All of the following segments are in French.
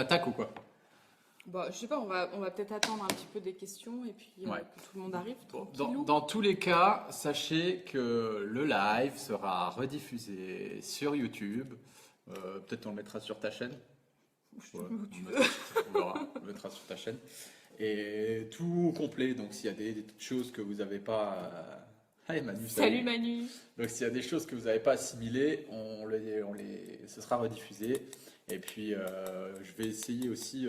attaque ou quoi? Bah, je sais pas, on va peut-être attendre un petit peu des questions et puis Ouais. que tout le monde arrive Bon, tranquillou. dans tous les cas, sachez que le live sera rediffusé sur YouTube. Peut-être on le mettra sur ta chaîne. Je Ouais, te mets où tu on veux. on le mettra sur ta chaîne. Et tout complet. Donc s'il y a des petites choses que vous n'avez pas. Hey Manu, Salut Manu. Donc s'il y a des choses que vous n'avez pas assimilées, ce sera rediffusé. Et puis je vais essayer aussi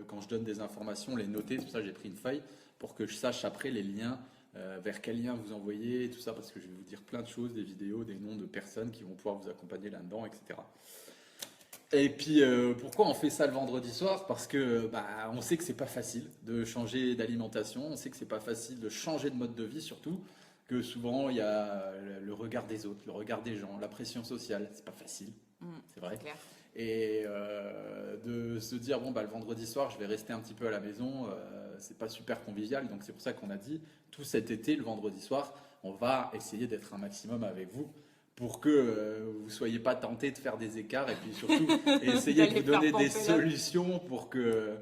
quand je donne des informations, les noter. C'est pour ça que j'ai pris une feuille pour que je sache après les liens, vers quel lien vous envoyez, et tout ça, parce que je vais vous dire plein de choses, des vidéos, des noms de personnes qui vont pouvoir vous accompagner là-dedans, etc. Et puis pourquoi on fait ça le vendredi soir? Parce que on sait que c'est pas facile de changer d'alimentation, on sait que c'est pas facile de changer de mode de vie, surtout que souvent il y a le regard des autres, le regard des gens, la pression sociale, c'est pas facile, c'est vrai. Claire. Et de se dire bon le vendredi soir je vais rester un petit peu à la maison, c'est pas super convivial, donc c'est pour ça qu'on a dit tout cet été le vendredi soir on va essayer d'être un maximum avec vous pour que vous soyez pas tentés de faire des écarts et puis surtout essayer de D'aller vous donner faire des pomper là. solutions pour que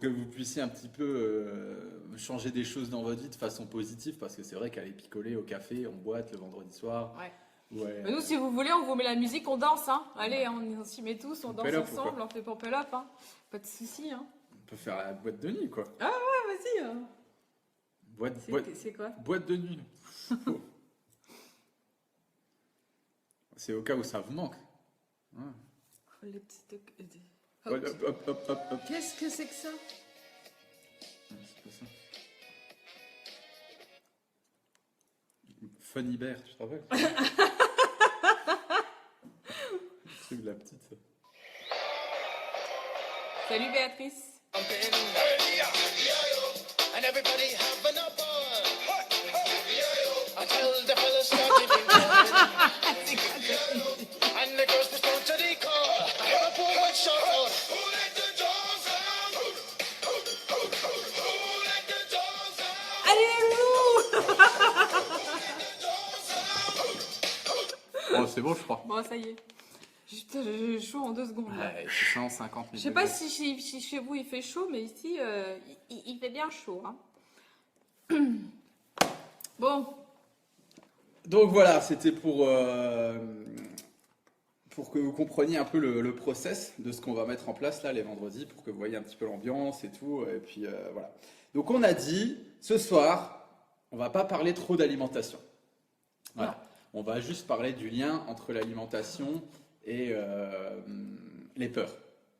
vous puissiez un petit peu changer des choses dans votre vie de façon positive, parce que c'est vrai qu'aller picoler au café, on boite le vendredi soir. Ouais. Ouais, Mais nous, si vous voulez, on vous met la musique, on danse. Hein. Allez, on s'y met tous, on danse Pump it up, ou ensemble, quoi? on fait pump it up. Hein. Pas de soucis. Hein. on peut faire la boîte de nuit quoi. Ah ouais, vas-y. C'est quoi? Boîte de nuit. C'est au cas où ça vous manque. Ouais. Oh, les petites... Hop, hop, hop, hop, hop. Qu'est-ce que c'est que ça? C'est pas ça. Funny Bear, tu te rappelles? Le truc de la petite. Ça. Salut Béatrice. And everybody having a ball. Until the fellas started in and the girls respond to the call. Liverpool went short out. Who let the dogs out? Who let the dogs out? Allez, loulou. Oh, c'est bon, je crois. Bon, ça y est. Putain, j'ai chaud en 2 secondes. Là. Ouais, c'est 150 000. Je sais pas si chez vous il fait chaud, mais ici il fait bien chaud. Hein. Bon, Donc voilà, c'était pour que vous compreniez un peu le process de ce qu'on va mettre en place là les vendredis, pour que vous voyez un petit peu l'ambiance et tout. Et puis voilà. Donc on a dit, ce soir, on va pas parler trop d'alimentation. Voilà. Non. On va juste parler du lien entre l'alimentation et les peurs.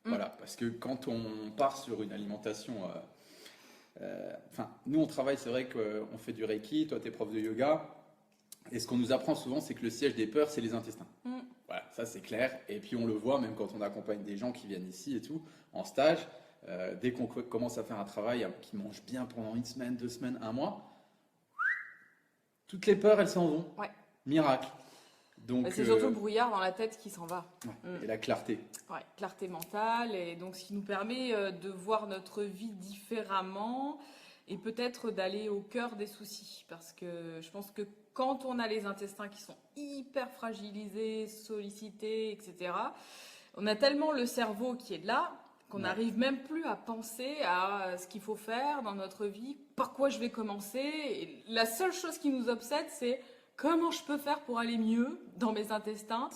Voilà, parce que quand on part sur une alimentation... nous on travaille, c'est vrai qu'on fait du Reiki, toi tu es prof de yoga, et ce qu'on nous apprend souvent, c'est que le siège des peurs, c'est les intestins. Voilà, ça c'est clair, et puis on le voit même quand on accompagne des gens qui viennent ici et tout, en stage, dès qu'on commence à faire un travail qui mange bien pendant 1 semaine, 2 semaines, 1 mois, toutes les peurs, elles s'en vont. ouais. Miracle. Donc, C'est surtout le brouillard dans la tête qui s'en va. et la clarté. Ouais, clarté mentale, et donc ce qui nous permet de voir notre vie différemment et peut-être d'aller au cœur des soucis. Parce que je pense que quand on a les intestins qui sont hyper fragilisés, sollicités, etc., on a tellement le cerveau qui est là qu'on n'arrive même plus à penser à ce qu'il faut faire dans notre vie, par quoi je vais commencer. Et la seule chose qui nous obsède, c'est comment je peux faire pour aller mieux dans mes intestins.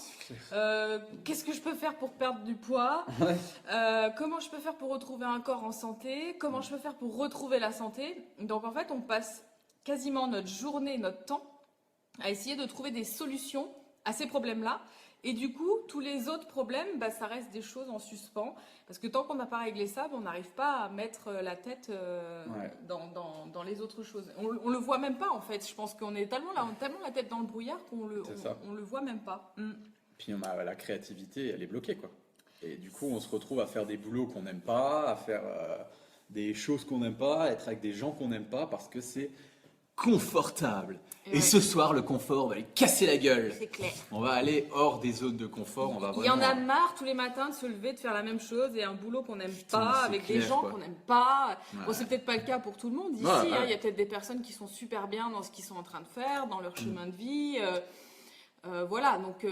Qu'est-ce que je peux faire pour perdre du poids? Comment je peux faire pour retrouver un corps en santé? Comment je peux faire pour retrouver la santé? Donc en fait, on passe quasiment notre journée, notre temps à essayer de trouver des solutions à ces problèmes-là. Et du coup, tous les autres problèmes, ça reste des choses en suspens. Parce que tant qu'on n'a pas réglé ça, on n'arrive pas à mettre la tête dans les autres choses. On le voit même pas, en fait. Je pense qu'on est tellement la tête dans le brouillard qu'on le voit même pas. Puis on a la créativité, elle est bloquée, quoi. Et du coup, on se retrouve à faire des boulots qu'on n'aime pas, à faire des choses qu'on n'aime pas, à être avec des gens qu'on n'aime pas, parce que c'est confortable. Et ce soir, le confort, on va lui casser la gueule. C'est clair. On va aller hors des zones de confort. On va Il y en vraiment- a marre tous les matins de se lever, de faire la même chose et un boulot qu'on n'aime pas, c'est avec clair, des gens quoi. qu'on n'aime pas. Ouais. Bon, c'est peut-être pas le cas pour tout le monde ici. Ouais. Il y a peut-être des personnes qui sont super bien dans ce qu'ils sont en train de faire, dans leur chemin de vie. Voilà, donc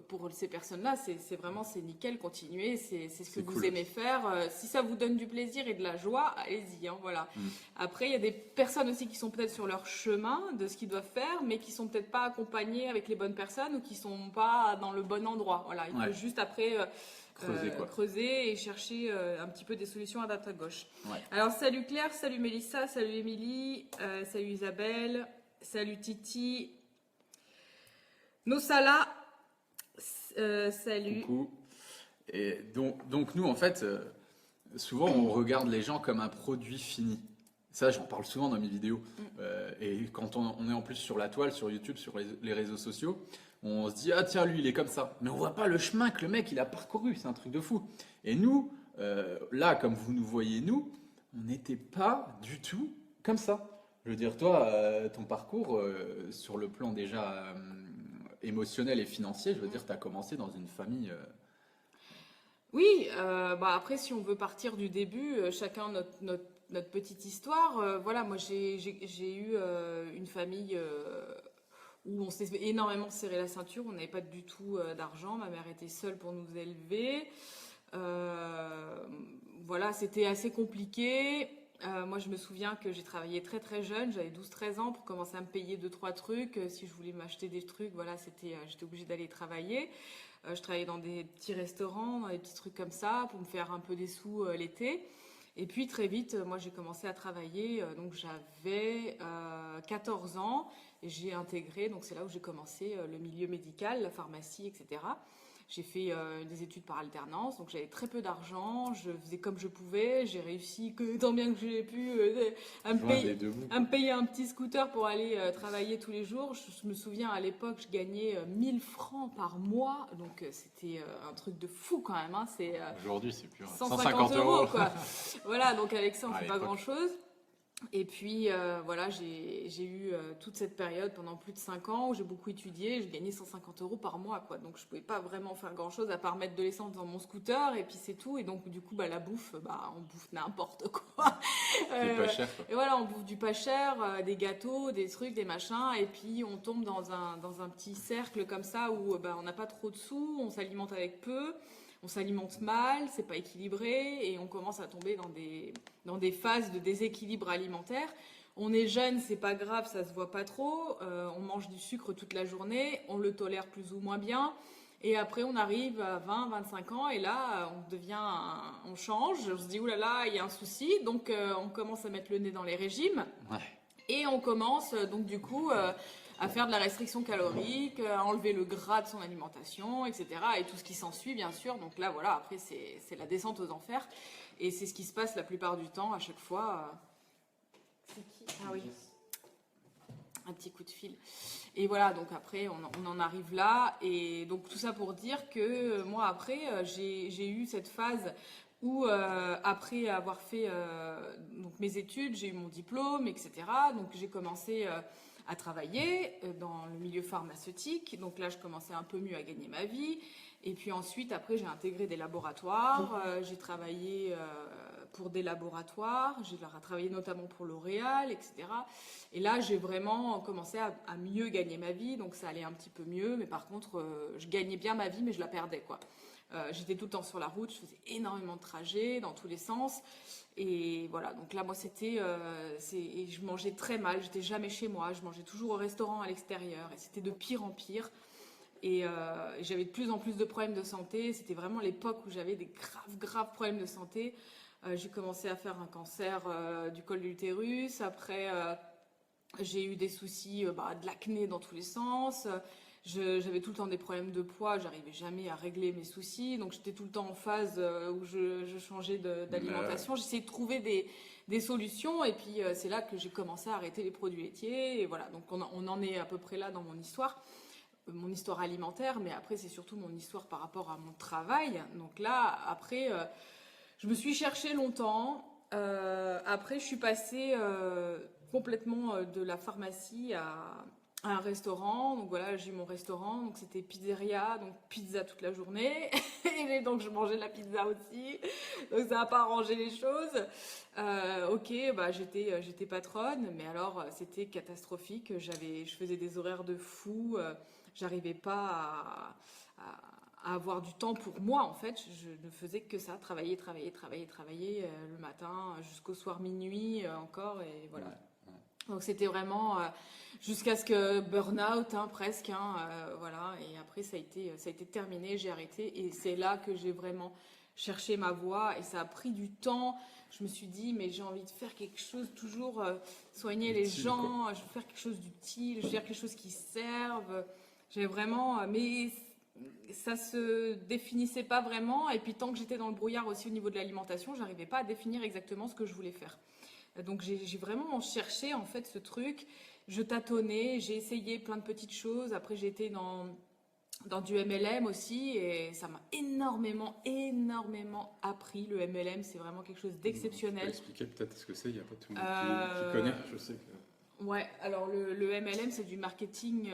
pour ces personnes-là, c'est vraiment c'est nickel, continuez, c'est ce que C'est vous cool. aimez faire. Si ça vous donne du plaisir et de la joie, allez-y, hein, voilà. Mm. Après, il y a des personnes aussi qui sont peut-être sur leur chemin de ce qu'ils doivent faire, mais qui sont peut-être pas accompagnées avec les bonnes personnes ou qui sont pas dans le bon endroit. Voilà, il Ouais. faut juste après Creuser, quoi. creuser et chercher un petit peu des solutions à droite à gauche. Ouais. Alors, salut Claire, salut Mélissa, salut Émilie, salut Isabelle, salut Titi. Nosala, salut. Coucou. Et donc nous, en fait, souvent, on regarde les gens comme un produit fini. Ça, j'en parle souvent dans mes vidéos. Et quand on est en plus sur la toile, sur YouTube, sur les réseaux sociaux, on se dit, ah tiens, lui, il est comme ça. Mais on voit pas le chemin que le mec, il a parcouru. C'est un truc de fou. Et nous, là, comme vous nous voyez, nous, on n'était pas du tout comme ça. Je veux dire, toi, ton parcours, sur le plan déjà émotionnel et financier, je veux dire, tu as commencé dans une famille... Oui, bah après, si on veut partir du début, chacun notre petite histoire. Voilà, moi j'ai eu une famille où on s'est énormément serré la ceinture. On n'avait pas du tout d'argent. Ma mère était seule pour nous élever. Voilà, c'était assez compliqué. Moi, je me souviens que j'ai travaillé très très jeune, j'avais 12-13 ans pour commencer à me payer 2-3 trucs. Si je voulais m'acheter des trucs, voilà, j'étais obligée d'aller travailler. Je travaillais dans des petits restaurants, dans des petits trucs comme ça, pour me faire un peu des sous l'été. Et puis très vite, moi j'ai commencé à travailler, donc j'avais 14 ans et j'ai intégré, donc c'est là où j'ai commencé le milieu médical, la pharmacie, etc. J'ai fait des études par alternance, donc j'avais très peu d'argent, je faisais comme je pouvais, j'ai réussi tant bien que j'ai pu à me joindre payer, les deux bouts. à me payer un petit scooter pour aller travailler tous les jours. Je me souviens à l'époque, je gagnais 1000 francs par mois, donc c'était un truc de fou quand même. Hein. C'est Aujourd'hui, c'est plus 150 euros, quoi. Voilà, donc avec ça, on À fait pas l'époque. grand-chose. Et puis voilà, j'ai eu toute cette période pendant plus de 5 ans où j'ai beaucoup étudié, je gagnais 150 euros par mois, quoi. Donc je pouvais pas vraiment faire grand-chose à part mettre de l'essence dans mon scooter et puis c'est tout. Et donc du coup, bah, la bouffe, bah, on bouffe n'importe quoi. C'est pas cher, quoi. Et voilà, on bouffe du pas cher, des gâteaux, des trucs, des machins, et puis on tombe dans un petit cercle comme ça où bah, on n'a pas trop de sous, on s'alimente avec peu. On s'alimente mal, c'est pas équilibré et on commence à tomber dans des phases de déséquilibre alimentaire. On est jeune, c'est pas grave, ça se voit pas trop. On mange du sucre toute la journée, on le tolère plus ou moins bien. Et après, on arrive à 20, 25 ans et là, on change. On se dit, oulala, il y a un souci. Donc, on commence à mettre le nez dans les régimes. Ouais. Et on commence donc du coup à faire de la restriction calorique, à enlever le gras de son alimentation, etc. Et tout ce qui s'ensuit, bien sûr. Donc là, voilà, après, c'est la descente aux enfers. Et c'est ce qui se passe la plupart du temps, à chaque fois. C'est qui? Ah oui, un petit coup de fil. Et voilà, donc après, on en arrive là. Et donc tout ça pour dire que moi, après, j'ai eu cette phase où, après avoir fait donc mes études, j'ai eu mon diplôme, etc. Donc j'ai commencé à travailler dans le milieu pharmaceutique. Donc là, je commençais un peu mieux à gagner ma vie. Et puis ensuite, après, j'ai intégré des laboratoires. J'ai travaillé pour des laboratoires. J'ai travaillé notamment pour L'Oréal, etc. Et là, j'ai vraiment commencé à mieux gagner ma vie. Donc ça allait un petit peu mieux. Mais par contre, je gagnais bien ma vie, mais je la perdais, quoi. J'étais tout le temps sur la route, je faisais énormément de trajets dans tous les sens. Et voilà, donc là, moi, et je mangeais très mal, j'étais jamais chez moi, je mangeais toujours au restaurant à l'extérieur. Et c'était de pire en pire. Et j'avais de plus en plus de problèmes de santé. C'était vraiment l'époque où j'avais des graves problèmes de santé. J'ai commencé à faire un cancer du col de l'utérus. Après, j'ai eu des soucis, de l'acné dans tous les sens. J'avais tout le temps des problèmes de poids, j'arrivais jamais à régler mes soucis, donc j'étais tout le temps en phase où je changeais d'alimentation. J'essayais de trouver des solutions et puis c'est là que j'ai commencé à arrêter les produits laitiers. Et voilà, donc on en est à peu près là dans mon histoire alimentaire, mais après c'est surtout mon histoire par rapport à mon travail. Donc là, après, je me suis cherchée longtemps. Après, je suis passée complètement de la pharmacie à un restaurant. Donc voilà, j'ai eu mon restaurant, donc c'était pizzeria, donc pizza toute la journée. Et donc je mangeais de la pizza aussi. Donc ça n'a pas arrangé les choses. Ok, j'étais patronne, mais alors c'était catastrophique. Je faisais des horaires de fou. j'arrivais pas à avoir du temps pour moi en fait. Je ne faisais que ça, travailler le matin jusqu'au soir minuit encore et voilà. Ouais. Donc c'était vraiment jusqu'à ce que burn-out presque, voilà. Et après ça a été terminé, j'ai arrêté et c'est là que j'ai vraiment cherché ma voie et ça a pris du temps. Je me suis dit mais j'ai envie de faire quelque chose, toujours soigner les Utile, gens, je veux faire quelque chose d'utile, je veux faire quelque chose qui serve. J'ai vraiment, mais ça se définissait pas vraiment et puis tant que j'étais dans le brouillard aussi au niveau de l'alimentation, j'arrivais pas à définir exactement ce que je voulais faire. Donc j'ai vraiment cherché en fait ce truc, je tâtonnais, j'ai essayé plein de petites choses, après j'ai été dans du MLM aussi et ça m'a énormément appris. Le MLM c'est vraiment quelque chose Tu peux d'exceptionnel. expliquer peut-être ce que c'est, il n'y a pas tout le monde qui connaît, je sais que... Ouais, alors le MLM c'est du marketing.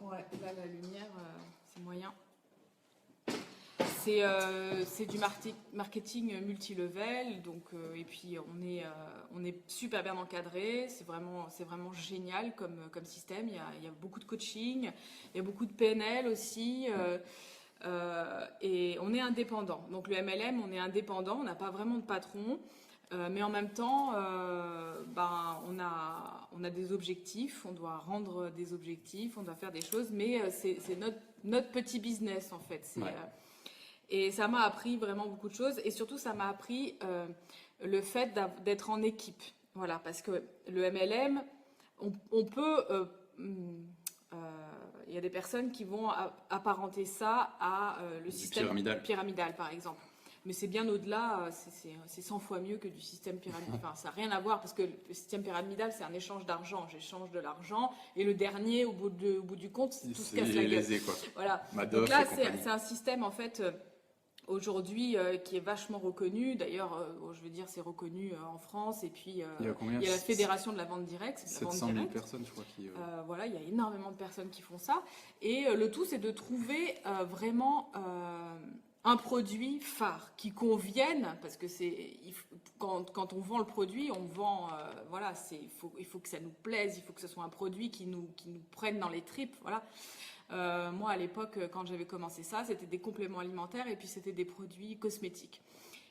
Ouais, là la lumière c'est moyen. C'est du marketing multilevel, donc et puis on est super bien encadré. C'est vraiment génial comme système. Il y a beaucoup de coaching, il y a beaucoup de PNL aussi, et on est indépendant. Donc le MLM, on est indépendant, on n'a pas vraiment de patron, mais en même temps, on a des objectifs, on doit rendre des objectifs, on doit faire des choses, mais c'est notre petit business en fait. Ouais. Et ça m'a appris vraiment beaucoup de choses. Et surtout, ça m'a appris le fait d'être en équipe. Voilà, parce que le MLM, on peut... il y a des personnes qui vont apparenter ça à le système pyramidal, par exemple. Mais c'est bien au-delà, c'est 100 fois mieux que du système pyramidal. Enfin, ça n'a rien à voir parce que le système pyramidal, c'est un échange d'argent. J'échange de l'argent et le dernier, au bout du compte, tout se casse la gueule. Lésé, quoi. Voilà. Madoff Donc là, et compagnie. c'est un système, en fait... aujourd'hui, qui est vachement reconnu. D'ailleurs, je veux dire, c'est reconnu en France. Et puis, Il y a combien? il y a la Fédération de la vente directe. C'est la vente 700 000 directe. personnes, je crois, qui... Voilà, il y a énormément de personnes qui font ça. Et le tout, c'est de trouver vraiment un produit phare qui convienne. Parce que quand on vend le produit, on vend... voilà, il faut que ça nous plaise. Il faut que ce soit un produit qui nous prenne dans les tripes. Voilà. Moi, à l'époque, quand j'avais commencé ça, c'était des compléments alimentaires et puis c'était des produits cosmétiques.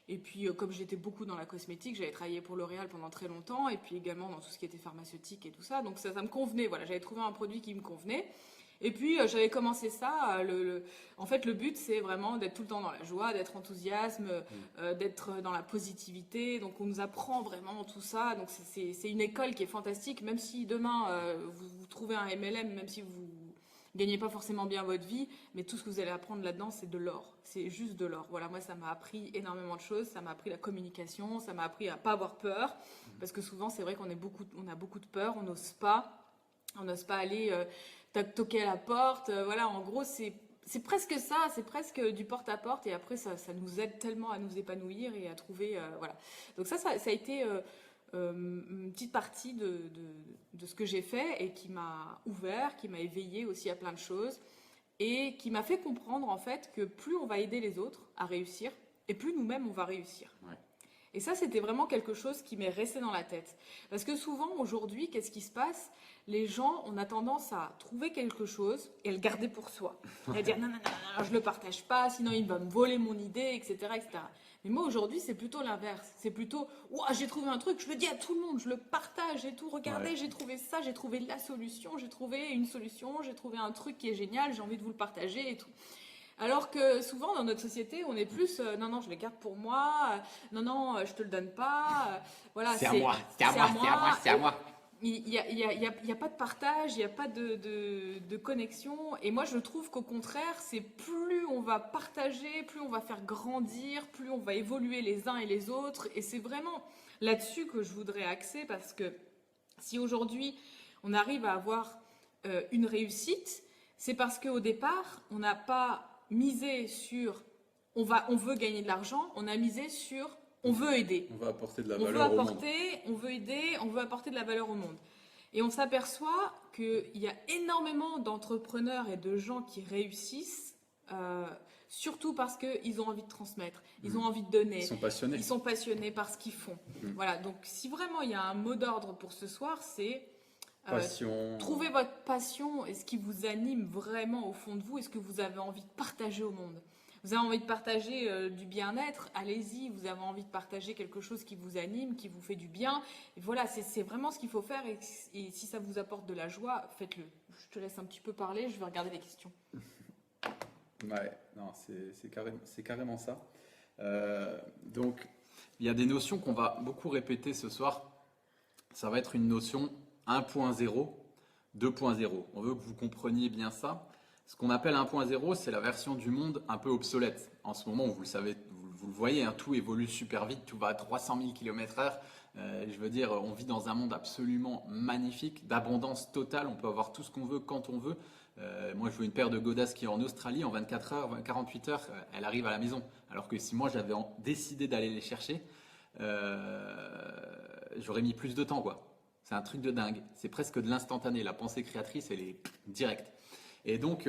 Et puis, comme j'étais beaucoup dans la cosmétique, j'avais travaillé pour L'Oréal pendant très longtemps et puis également dans tout ce qui était pharmaceutique et tout ça. Donc, ça me convenait. Voilà, j'avais trouvé un produit qui me convenait. Et puis, j'avais commencé ça. En fait, le but, c'est vraiment d'être tout le temps dans la joie, d'être enthousiasme, d'être dans la positivité. Donc, on nous apprend vraiment tout ça. Donc, c'est une école qui est fantastique. Même si demain, vous trouvez un MLM, même si vous gagnez pas forcément bien votre vie, mais tout ce que vous allez apprendre là-dedans, c'est de l'or. C'est juste de l'or. Voilà, moi, ça m'a appris énormément de choses. Ça m'a appris la communication, ça m'a appris à pas avoir peur, parce que souvent, c'est vrai qu'on a beaucoup de peur, on n'ose pas aller toquer à la porte. Voilà, en gros, c'est presque ça, c'est presque du porte-à-porte, et après, ça nous aide tellement à nous épanouir et à trouver, voilà. Donc ça a été une petite partie de ce que j'ai fait et qui m'a ouvert, qui m'a éveillé aussi à plein de choses et qui m'a fait comprendre en fait que plus on va aider les autres à réussir et plus nous-mêmes on va réussir. Ouais. Et ça, c'était vraiment quelque chose qui m'est resté dans la tête. Parce que souvent, aujourd'hui, qu'est-ce qui se passe? Les gens, on a tendance à trouver quelque chose et à le garder pour soi. Et à dire non, je le partage pas, sinon il va me voler mon idée, etc., etc. Mais moi, aujourd'hui, c'est plutôt l'inverse. C'est plutôt, ouah, j'ai trouvé un truc, je le dis à tout le monde, je le partage et tout. Regardez, Ouais. j'ai trouvé ça, j'ai trouvé la solution, j'ai trouvé une solution, j'ai trouvé un truc qui est génial, j'ai envie de vous le partager et tout. Alors que souvent dans notre société, on est plus non, je le garde pour moi, non, je te le donne pas, voilà. C'est à moi, c'est à moi. Il y a pas de partage, il n'y a pas de connexion. Et moi, je trouve qu'au contraire, c'est plus on va partager, plus on va faire grandir, plus on va évoluer les uns et les autres. Et c'est vraiment là-dessus que je voudrais axer, parce que si aujourd'hui, on arrive à avoir une réussite, c'est parce qu'au départ, on n'a pas misé sur on veut gagner de l'argent, on a misé sur on veut aider. On va apporter de la On veut valeur au monde. apporter, on veut aider, on veut apporter de la valeur au monde. Et on s'aperçoit qu'il y a énormément d'entrepreneurs et de gens qui réussissent, surtout parce qu'ils ont envie de transmettre, ils ont envie de donner. Ils sont passionnés. Ils sont passionnés par ce qu'ils font. Voilà, donc si vraiment il y a un mot d'ordre pour ce soir, c'est Passion. Trouvez votre passion et ce qui vous anime vraiment au fond de vous et ce que vous avez envie de partager au monde. Vous avez envie de partager du bien-être, allez-y. Vous avez envie de partager quelque chose qui vous anime, qui vous fait du bien. Et voilà, c'est vraiment ce qu'il faut faire. Et si ça vous apporte de la joie, faites-le. Je te laisse un petit peu parler, je vais regarder les questions. Ouais, non, c'est carrément ça. Donc, il y a des notions qu'on va beaucoup répéter ce soir. Ça va être une notion 1.0, 2.0. On veut que vous compreniez bien ça. Ce qu'on appelle 1.0, c'est la version du monde un peu obsolète. En ce moment, vous le savez, vous le voyez, hein, tout évolue super vite, tout va à 300 000 km/h. Je veux dire, on vit dans un monde absolument magnifique, d'abondance totale. On peut avoir tout ce qu'on veut quand on veut. Moi, je veux une paire de godasses qui est en Australie, en 24 heures, 48 heures, elle arrive à la maison. Alors que si moi, j'avais décidé d'aller les chercher, j'aurais mis plus de temps, quoi. C'est un truc de dingue. C'est presque de l'instantané. La pensée créatrice, elle est directe. Et donc,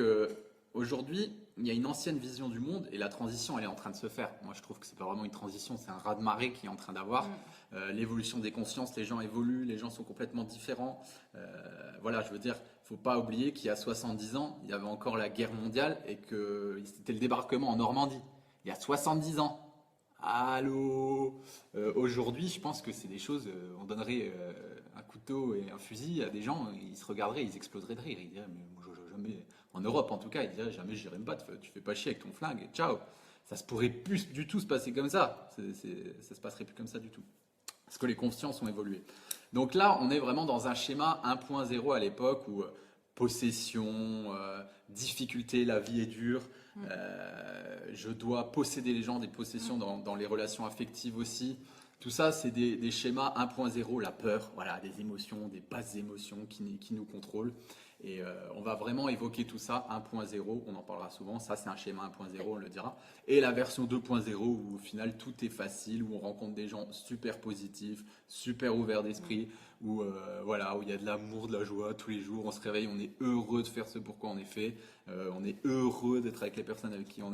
aujourd'hui, il y a une ancienne vision du monde et la transition, elle est en train de se faire. Moi, je trouve que c'est pas vraiment une transition, c'est un raz-de-marée qui est en train d'avoir. L'évolution des consciences, les gens évoluent, les gens sont complètement différents. Voilà, je veux dire, faut pas oublier qu'il y a 70 ans, il y avait encore la guerre mondiale et que c'était le débarquement en Normandie. Il y a 70 ans. Allô. Aujourd'hui, je pense que c'est des choses, on donnerait un couteau et un fusil à des gens, ils se regarderaient, ils exploseraient de rire. Ils diraient, mais moi, jamais, en Europe en tout cas, ils diraient, jamais j'irai me battre, tu fais pas chier avec ton flingue, et ciao. Ça se pourrait plus du tout se passer comme ça. Ça se passerait plus comme ça du tout. Parce que les consciences ont évolué. Donc là, on est vraiment dans un schéma 1.0 à l'époque où possession, difficulté, la vie est dure. Je dois posséder les gens, des possessions dans les relations affectives aussi. Tout ça, c'est des schémas 1.0, la peur, voilà, des émotions, des basses émotions qui nous contrôlent. Et on va vraiment évoquer tout ça, 1.0, on en parlera souvent, ça c'est un schéma 1.0, on le dira. Et la version 2.0 où au final tout est facile, où on rencontre des gens super positifs, super ouverts d'esprit, où voilà, où il y a de l'amour, de la joie tous les jours, on se réveille, on est heureux de faire ce pourquoi on est fait, on est heureux d'être avec les personnes avec qui on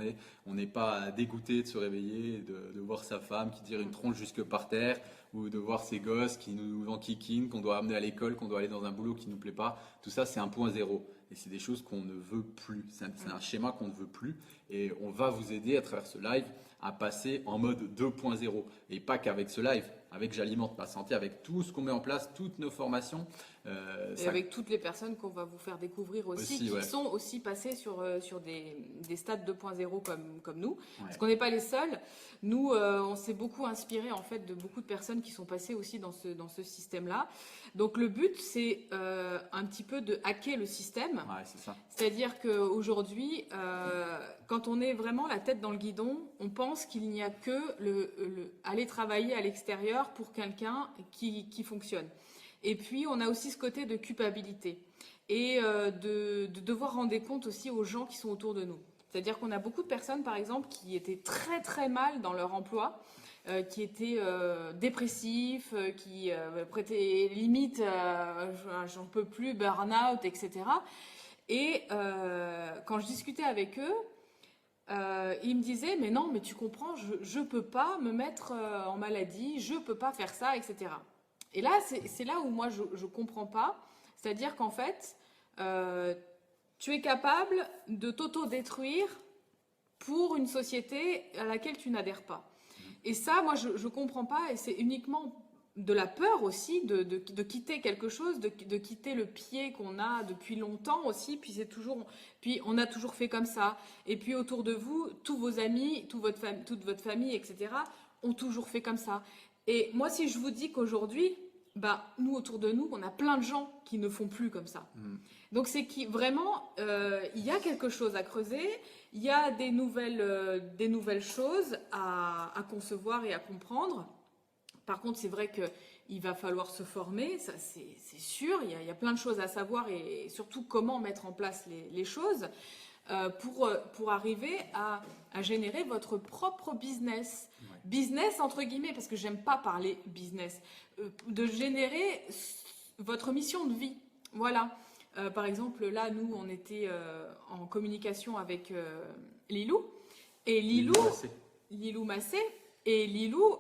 n'est pas dégoûté de se réveiller, de voir sa femme qui tire une tronche jusque par terre, ou de voir ses gosses qui nous enquiquinent, qu'on doit amener à l'école, qu'on doit aller dans un boulot qui ne nous plaît pas. Tout ça, c'est 1.0. Et c'est des choses qu'on ne veut plus. C'est un schéma qu'on ne veut plus. Et on va vous aider à travers ce live à passer en mode 2.0. Et pas qu'avec ce live, avec J'alimente ma santé, avec tout ce qu'on met en place, toutes nos formations. Et avec toutes les personnes qu'on va vous faire découvrir aussi qui sont aussi passées sur des stades 2.0 comme nous. Parce qu'on n'est pas les seuls. Nous, on s'est beaucoup inspiré en fait de beaucoup de personnes qui sont passées aussi dans ce système-là. Donc le but, c'est un petit peu de hacker le système. Ouais, c'est ça. C'est-à-dire qu'aujourd'hui, quand on est vraiment la tête dans le guidon, on pense qu'il n'y a que aller travailler à l'extérieur pour quelqu'un qui fonctionne. Et puis, on a aussi ce côté de culpabilité et de devoir rendre compte aussi aux gens qui sont autour de nous. C'est-à-dire qu'on a beaucoup de personnes, par exemple, qui étaient très très mal dans leur emploi, qui étaient dépressifs, qui prêtaient limite, j'en peux plus, burn-out, etc. Et quand je discutais avec eux, ils me disaient, mais non, mais tu comprends, je peux pas me mettre en maladie, je peux pas faire ça, etc. Et là, c'est là où moi, je comprends pas. C'est-à-dire qu'en fait, tu es capable de t'auto-détruire pour une société à laquelle tu n'adhères pas. Et ça, moi, je comprends pas. Et c'est uniquement de la peur aussi de quitter quelque chose, de quitter le pied qu'on a depuis longtemps aussi. Puis on a toujours fait comme ça. Et puis autour de vous, tous vos amis, toute votre famille, etc., ont toujours fait comme ça. Et moi, si je vous dis qu'aujourd'hui, nous, autour de nous, on a plein de gens qui ne font plus comme ça. Donc, c'est vraiment, il y a quelque chose à creuser, il y a des nouvelles choses à concevoir et à comprendre. Par contre, c'est vrai qu'il va falloir se former, ça c'est sûr, il y a plein de choses à savoir et surtout comment mettre en place les choses. Pour arriver à générer votre propre business. Ouais. Business entre guillemets, parce que j'aime pas parler business. De générer votre mission de vie. Voilà. Par exemple, là, nous, on était en communication avec Lilou. Et Lilou Massé, Et Lilou,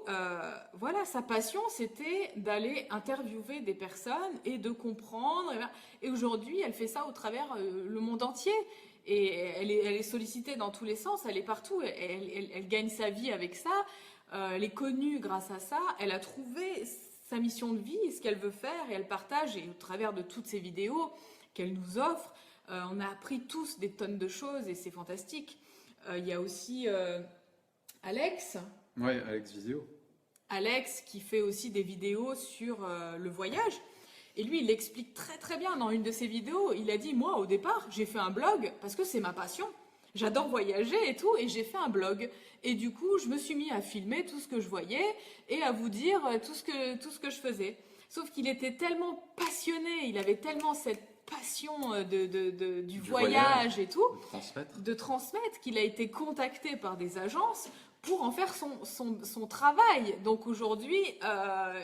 voilà, sa passion, c'était d'aller interviewer des personnes et de comprendre. Et aujourd'hui, elle fait ça au travers le monde entier. Et elle est sollicitée dans tous les sens, elle est partout. Elle gagne sa vie avec ça. Elle est connue grâce à ça. Elle a trouvé sa mission de vie, ce qu'elle veut faire, et elle partage. Et au travers de toutes ces vidéos qu'elle nous offre, on a appris tous des tonnes de choses et c'est fantastique. Il y a aussi Alex. Ouais, Alex Visio. Alex qui fait aussi des vidéos sur le voyage. Et lui, il l'explique très très bien dans une de ses vidéos. Il a dit, moi au départ, j'ai fait un blog parce que c'est ma passion. J'adore voyager et tout, et j'ai fait un blog. Et du coup, je me suis mis à filmer tout ce que je voyais et à vous dire tout ce que je faisais. Sauf qu'il était tellement passionné, il avait tellement cette passion du voyage et tout, de transmettre, qu'il a été contacté par des agences pour en faire son travail. Donc aujourd'hui,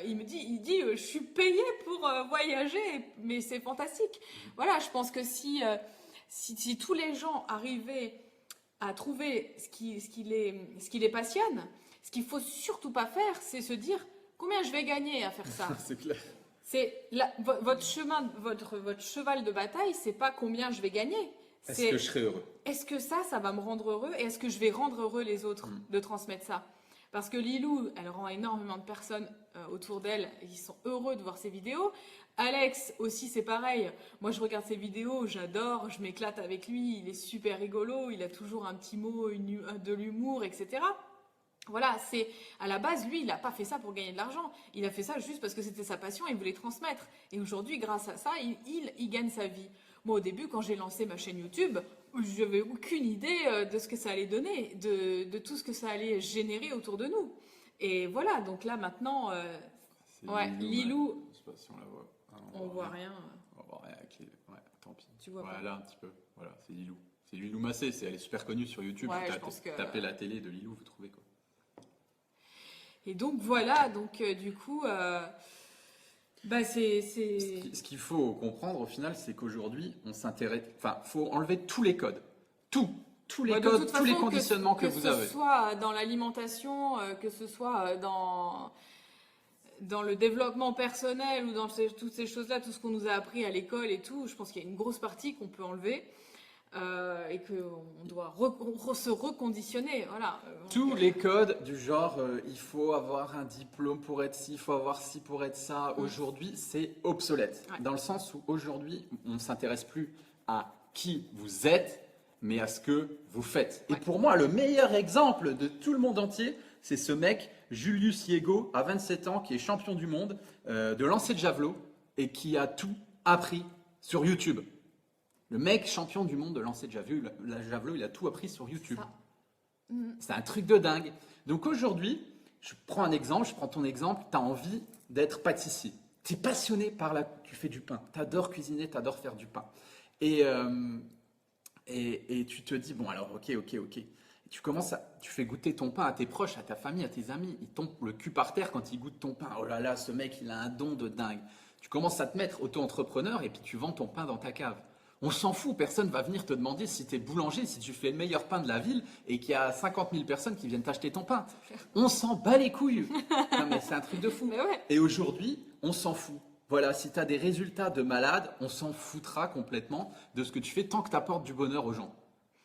il dit, je suis payé pour voyager, mais c'est fantastique. Voilà, je pense que si tous les gens arrivaient à trouver ce qui les passionne, ce qu'il faut surtout pas faire, c'est se dire combien je vais gagner à faire ça. C'est clair. Votre cheval de bataille, c'est pas combien je vais gagner. Est-ce que je serai heureux? Est-ce que ça va me rendre heureux et est-ce que je vais rendre heureux les autres de transmettre ça? Parce que Lilou, elle rend énormément de personnes autour d'elle, ils sont heureux de voir ses vidéos. Alex aussi, c'est pareil. Moi, je regarde ses vidéos, j'adore, je m'éclate avec lui, il est super rigolo, il a toujours un petit mot, de l'humour, etc. Voilà, c'est à la base, lui, il n'a pas fait ça pour gagner de l'argent. Il a fait ça juste parce que c'était sa passion et il voulait transmettre. Et aujourd'hui, grâce à ça, il gagne sa vie. Moi, au début, quand j'ai lancé ma chaîne YouTube, je n'avais aucune idée de ce que ça allait donner, de tout ce que ça allait générer autour de nous. Et voilà, donc là, maintenant, ouais, Lilou, je sais pas si on la voit. Ah, on voit rien. On voit rien avec les... Ouais, tant pis. Tu vois ouais, pas. là, un petit peu. Voilà, c'est Lilou. C'est Lilou Massé, elle est super connue sur YouTube. Ouais, Vous je pense que- tapez la télé de Lilou, vous trouvez quoi. Et donc voilà, donc du coup, bah c'est. Ce qu'il faut comprendre au final, c'est qu'aujourd'hui, on s'intéresse. Enfin, faut enlever tous les codes. Tous les Ouais, de codes, toute tous les façon, conditionnements que vous avez. Que ce soit dans l'alimentation, que ce soit dans le développement personnel ou dans toutes ces choses-là, tout ce qu'on nous a appris à l'école et tout, je pense qu'il y a une grosse partie qu'on peut enlever et qu'on doit se reconditionner. Voilà. Tous les codes du genre, il faut avoir un diplôme pour être ci, il faut avoir ci pour être ça, aujourd'hui, c'est obsolète. Ouais. Dans le sens où aujourd'hui, on ne s'intéresse plus à qui vous êtes, mais à ce que vous faites. Et Ouais. pour moi, le meilleur exemple de tout le monde entier, c'est ce mec, Julius Yego, à 27 ans, qui est champion du monde de lancer de javelot et qui a tout appris sur YouTube. Le mec champion du monde de lancer de javelot, il a tout appris sur YouTube. Ça. C'est un truc de dingue. Donc aujourd'hui, je prends un exemple, je prends ton exemple, tu as envie d'être pâtissier. Tu es passionné par tu fais du pain, tu adores cuisiner, tu adores faire du pain. Et tu te dis, bon alors ok. Tu fais goûter ton pain à tes proches, à ta famille, à tes amis. Ils tombent le cul par terre quand ils goûtent ton pain. Oh là là, ce mec, il a un don de dingue. Tu commences à te mettre auto-entrepreneur et puis tu vends ton pain dans ta cave. On s'en fout, personne va venir te demander si tu es boulanger, si tu fais le meilleur pain de la ville et qu'il y a 50 000 personnes qui viennent t'acheter ton pain. On s'en bat les couilles. Non mais c'est un truc de fou. Mais ouais. Et aujourd'hui, on s'en fout. Voilà, si tu as des résultats de malade, on s'en foutra complètement de ce que tu fais tant que tu apportes du bonheur aux gens.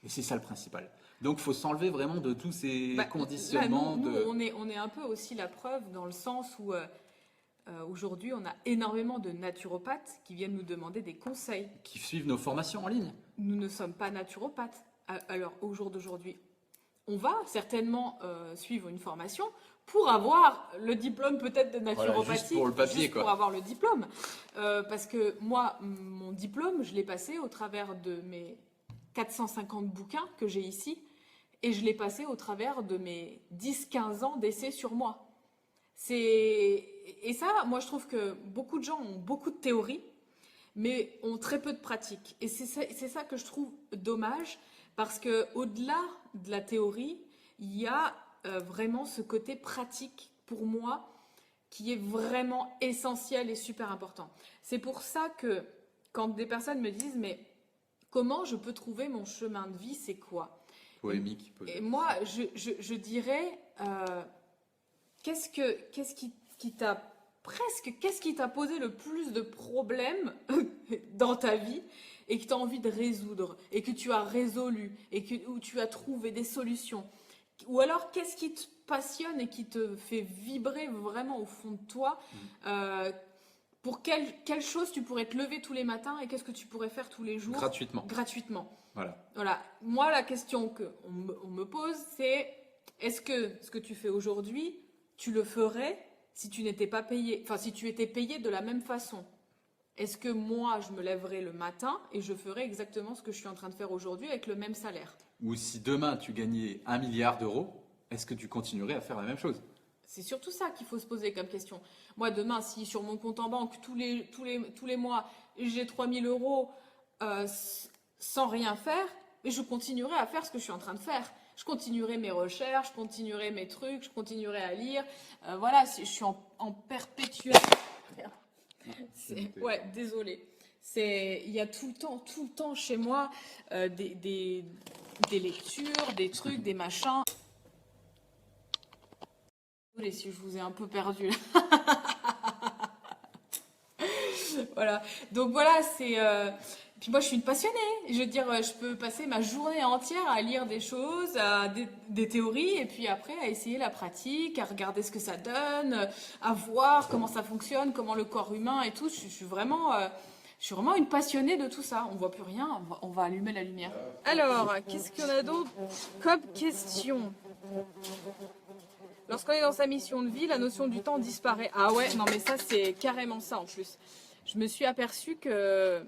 Et c'est ça le principal. Donc il faut s'enlever vraiment de tous ces conditionnements. Là, nous, on est un peu aussi la preuve dans le sens où aujourd'hui, on a énormément de naturopathes qui viennent nous demander des conseils. Qui suivent nos formations en ligne. Nous ne sommes pas naturopathes. Alors, au jour d'aujourd'hui, on va certainement suivre une formation pour avoir le diplôme peut-être de naturopathie. Voilà, juste pour le papier, juste quoi. pour avoir le diplôme. Parce que moi, mon diplôme, je l'ai passé au travers de mes 450 bouquins que j'ai ici. Et je l'ai passé au travers de mes 10-15 ans d'essais sur moi. Et ça, moi, je trouve que beaucoup de gens ont beaucoup de théorie, mais ont très peu de pratique. Et c'est ça que je trouve dommage, parce qu'au-delà de la théorie, il y a vraiment ce côté pratique, pour moi, qui est vraiment essentiel et super important. C'est pour ça que quand des personnes me disent « mais comment je peux trouver mon chemin de vie, c'est quoi ?» Polémique. Et moi, je dirais qu'est-ce qui t'a posé le plus de problèmes dans ta vie et que tu as envie de résoudre et que tu as résolu où tu as trouvé des solutions? Ou alors, qu'est-ce qui te passionne et qui te fait vibrer vraiment au fond de toi? Pour quelle chose tu pourrais te lever tous les matins et qu'est-ce que tu pourrais faire tous les jours gratuitement? Voilà. Moi, la question qu'on me pose, c'est est-ce que ce que tu fais aujourd'hui, tu le ferais si tu n'étais pas payé, enfin si tu étais payé de la même façon? Est-ce que moi, je me lèverais le matin et je ferais exactement ce que je suis en train de faire aujourd'hui avec le même salaire? Ou si demain tu gagnais 1 milliard d'euros, est-ce que tu continuerais à faire la même chose? C'est surtout ça qu'il faut se poser comme question. Moi, demain, si sur mon compte en banque, tous les mois, j'ai 3000 euros sans rien faire, mais je continuerai à faire ce que je suis en train de faire. Je continuerai mes recherches, je continuerai mes trucs, je continuerai à lire. Voilà, je suis en perpétuel. Ouais, désolée. Il y a tout le temps chez moi des lectures, des trucs, des machins. Désolée si je vous ai un peu perdu là. Voilà. Donc voilà, Puis moi, je suis une passionnée. Je veux dire, je peux passer ma journée entière à lire des choses, des théories, et puis après à essayer la pratique, à regarder ce que ça donne, à voir comment ça fonctionne, comment le corps humain et tout. Je suis vraiment une passionnée de tout ça. On voit plus rien, on va allumer la lumière. Alors, qu'est-ce qu'on a d'autre comme question? Lorsqu'on est dans sa mission de vie, la notion du temps disparaît. Ah ouais, non mais ça c'est carrément ça en plus. Je me suis aperçue que,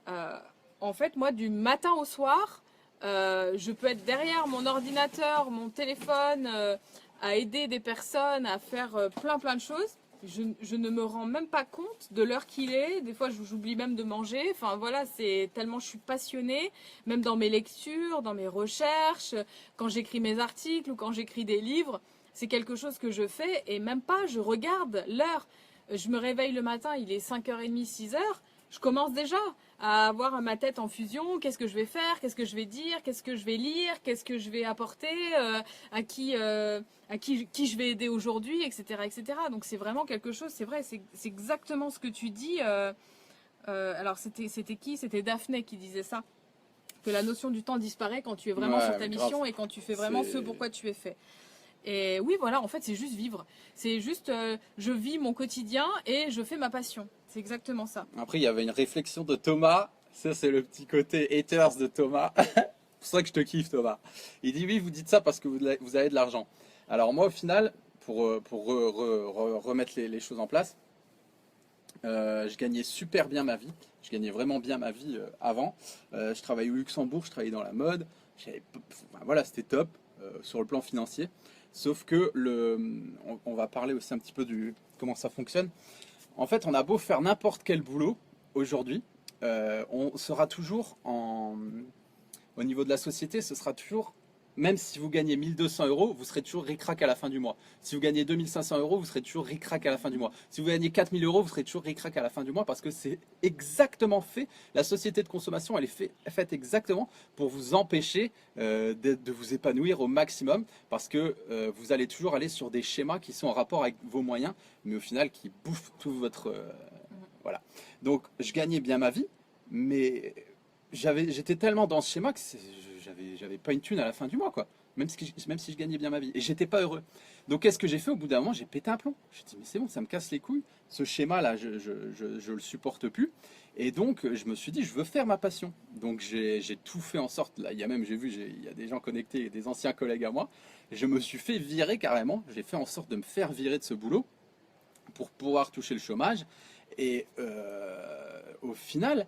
en fait, moi du matin au soir, je peux être derrière mon ordinateur, mon téléphone, à aider des personnes, à faire plein de choses. Je ne me rends même pas compte de l'heure qu'il est. Des fois, j'oublie même de manger. Enfin voilà, c'est tellement je suis passionnée, même dans mes lectures, dans mes recherches, quand j'écris mes articles ou quand j'écris des livres. C'est quelque chose que je fais et même pas, je regarde l'heure. Je me réveille le matin, il est 5h30, 6h. Je commence déjà à avoir ma tête en fusion. Qu'est-ce que je vais faire? Qu'est-ce que je vais dire? Qu'est-ce que je vais lire? Qu'est-ce que je vais apporter? À qui je vais aider aujourd'hui, etc., etc. Donc c'est vraiment quelque chose, c'est vrai, c'est exactement ce que tu dis. Alors c'était qui? C'était Daphné qui disait ça. Que la notion du temps disparaît quand tu es vraiment sur ta mission et quand tu fais vraiment ce pourquoi tu es fait. Et oui, voilà, en fait, c'est juste vivre. C'est juste, je vis mon quotidien et je fais ma passion. C'est exactement ça. Après, il y avait une réflexion de Thomas. Ça, c'est le petit côté haters de Thomas. C'est pour ça que je te kiffe, Thomas. Il dit oui, vous dites ça parce que vous avez de l'argent. Alors moi, au final, pour remettre les choses en place, je gagnais super bien ma vie. Je gagnais vraiment bien ma vie avant. Je travaillais au Luxembourg, je travaillais dans la mode. Voilà, c'était top sur le plan financier. Sauf que on va parler aussi un petit peu du comment ça fonctionne. En fait, on a beau faire n'importe quel boulot aujourd'hui, on sera toujours au niveau de la société, ce sera toujours, même si vous gagnez 1200 euros, vous serez toujours ric-rac à la fin du mois. Si vous gagnez 2500 euros, vous serez toujours ric-rac à la fin du mois. Si vous gagnez 4000 euros, vous serez toujours ric-rac à la fin du mois parce que c'est exactement fait. La société de consommation, elle est faite exactement pour vous empêcher de vous épanouir au maximum parce que vous allez toujours aller sur des schémas qui sont en rapport avec vos moyens, mais au final qui bouffent tout votre... voilà. Donc, je gagnais bien ma vie, mais j'étais tellement dans ce schéma que j'avais pas une thune à la fin du mois, quoi. Même si je gagnais bien ma vie. Et j'étais pas heureux. Donc qu'est-ce que j'ai fait au bout d'un moment? J'ai pété un plomb. J'ai dit mais c'est bon, ça me casse les couilles. Ce schéma-là, je le supporte plus. Et donc je me suis dit je veux faire ma passion. Donc j'ai tout fait en sorte. Là, il y a même, il y a des gens connectés, des anciens collègues à moi. Je me suis fait virer carrément. J'ai fait en sorte de me faire virer de ce boulot pour pouvoir toucher le chômage. Et au final,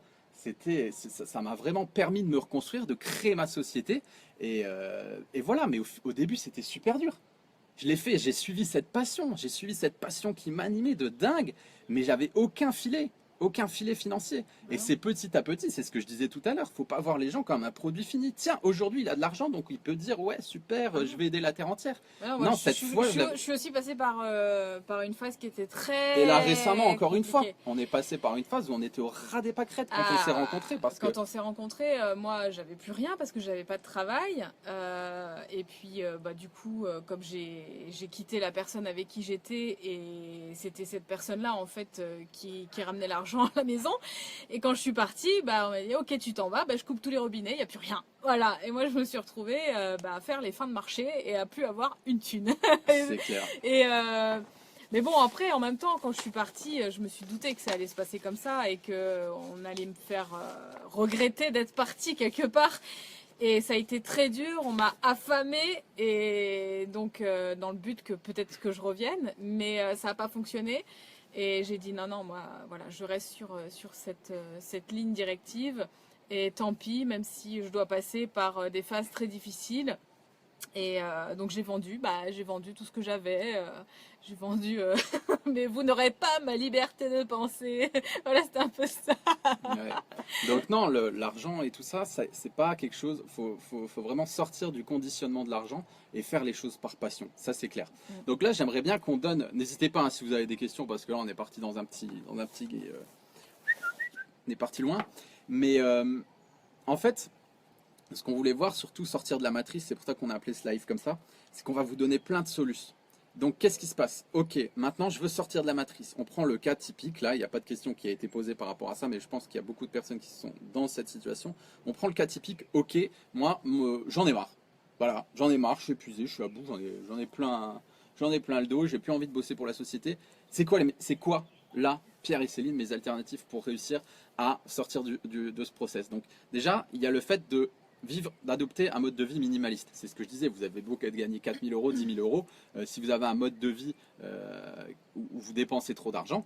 ça m'a vraiment permis de me reconstruire, de créer ma société. Et voilà, mais au début, c'était super dur. Je l'ai fait, j'ai suivi cette passion qui m'animait de dingue, mais j'avais aucun filet. aucun filet financier. Et Non. c'est petit à petit, c'est ce que je disais tout à l'heure. Faut pas voir les gens comme un produit fini. Tiens, aujourd'hui il a de l'argent, donc il peut dire ouais super, je vais aider la terre entière. Ouais, Non, je, cette je- fois, je- je l'avais- je suis aussi passée par une phase qui était très Et là récemment, encore une fois, compliquée. on est passé par une phase où on était au ras des pâquerettes quand on s'est rencontrés, parce que Quand on s'est rencontrés, moi j'avais plus rien parce que j'avais pas de travail. Et puis du coup, comme j'ai quitté la personne avec qui j'étais et c'était cette personne-là en fait qui ramenait l'argent à la maison. Et quand je suis partie, on m'a dit ok tu t'en vas, je coupe tous les robinets, il n'y a plus rien. Voilà. Et moi je me suis retrouvée à faire les fins de marché et à plus avoir une thune. c'est clair. Et mais bon, après, en même temps, quand je suis partie, je me suis doutée que ça allait se passer comme ça et que on allait me faire regretter d'être partie quelque part. Et ça a été très dur, on m'a affamée et donc dans le but que peut-être que je revienne, mais ça n'a pas fonctionné. Et j'ai dit non, moi, voilà, je reste sur cette ligne directive. Et tant pis, même si je dois passer par des phases très difficiles. Et donc j'ai vendu tout ce que j'avais, j'ai vendu, mais vous n'aurez pas ma liberté de penser. Voilà, c'était un peu ça. Ouais. Donc non, l'argent et tout ça, c'est pas quelque chose. Faut vraiment sortir du conditionnement de l'argent et faire les choses par passion. Ça c'est clair. Donc là, j'aimerais bien qu'on donne. N'hésitez pas si vous avez des questions parce que là, on est parti dans un petit, on est parti loin. Mais en fait. Ce qu'on voulait voir, surtout sortir de la matrice, c'est pour ça qu'on a appelé ce live comme ça, c'est qu'on va vous donner plein de solutions. Donc qu'est-ce qui se passe? Ok, maintenant je veux sortir de la matrice. On prend le cas typique, là, il n'y a pas de question qui a été posée par rapport à ça, mais je pense qu'il y a beaucoup de personnes qui sont dans cette situation. On prend le cas typique, ok, moi j'en ai marre. Voilà, j'en ai marre, je suis épuisé, je suis à bout, j'en ai plein le dos, j'ai plus envie de bosser pour la société. C'est quoi là, Pierre et Céline, mes alternatives pour réussir à sortir de ce process? Donc déjà, il y a le fait d'adopter un mode de vie minimaliste. C'est ce que je disais, vous avez beau gagner 4 000 euros, 10 000 euros, si vous avez un mode de vie où vous dépensez trop d'argent.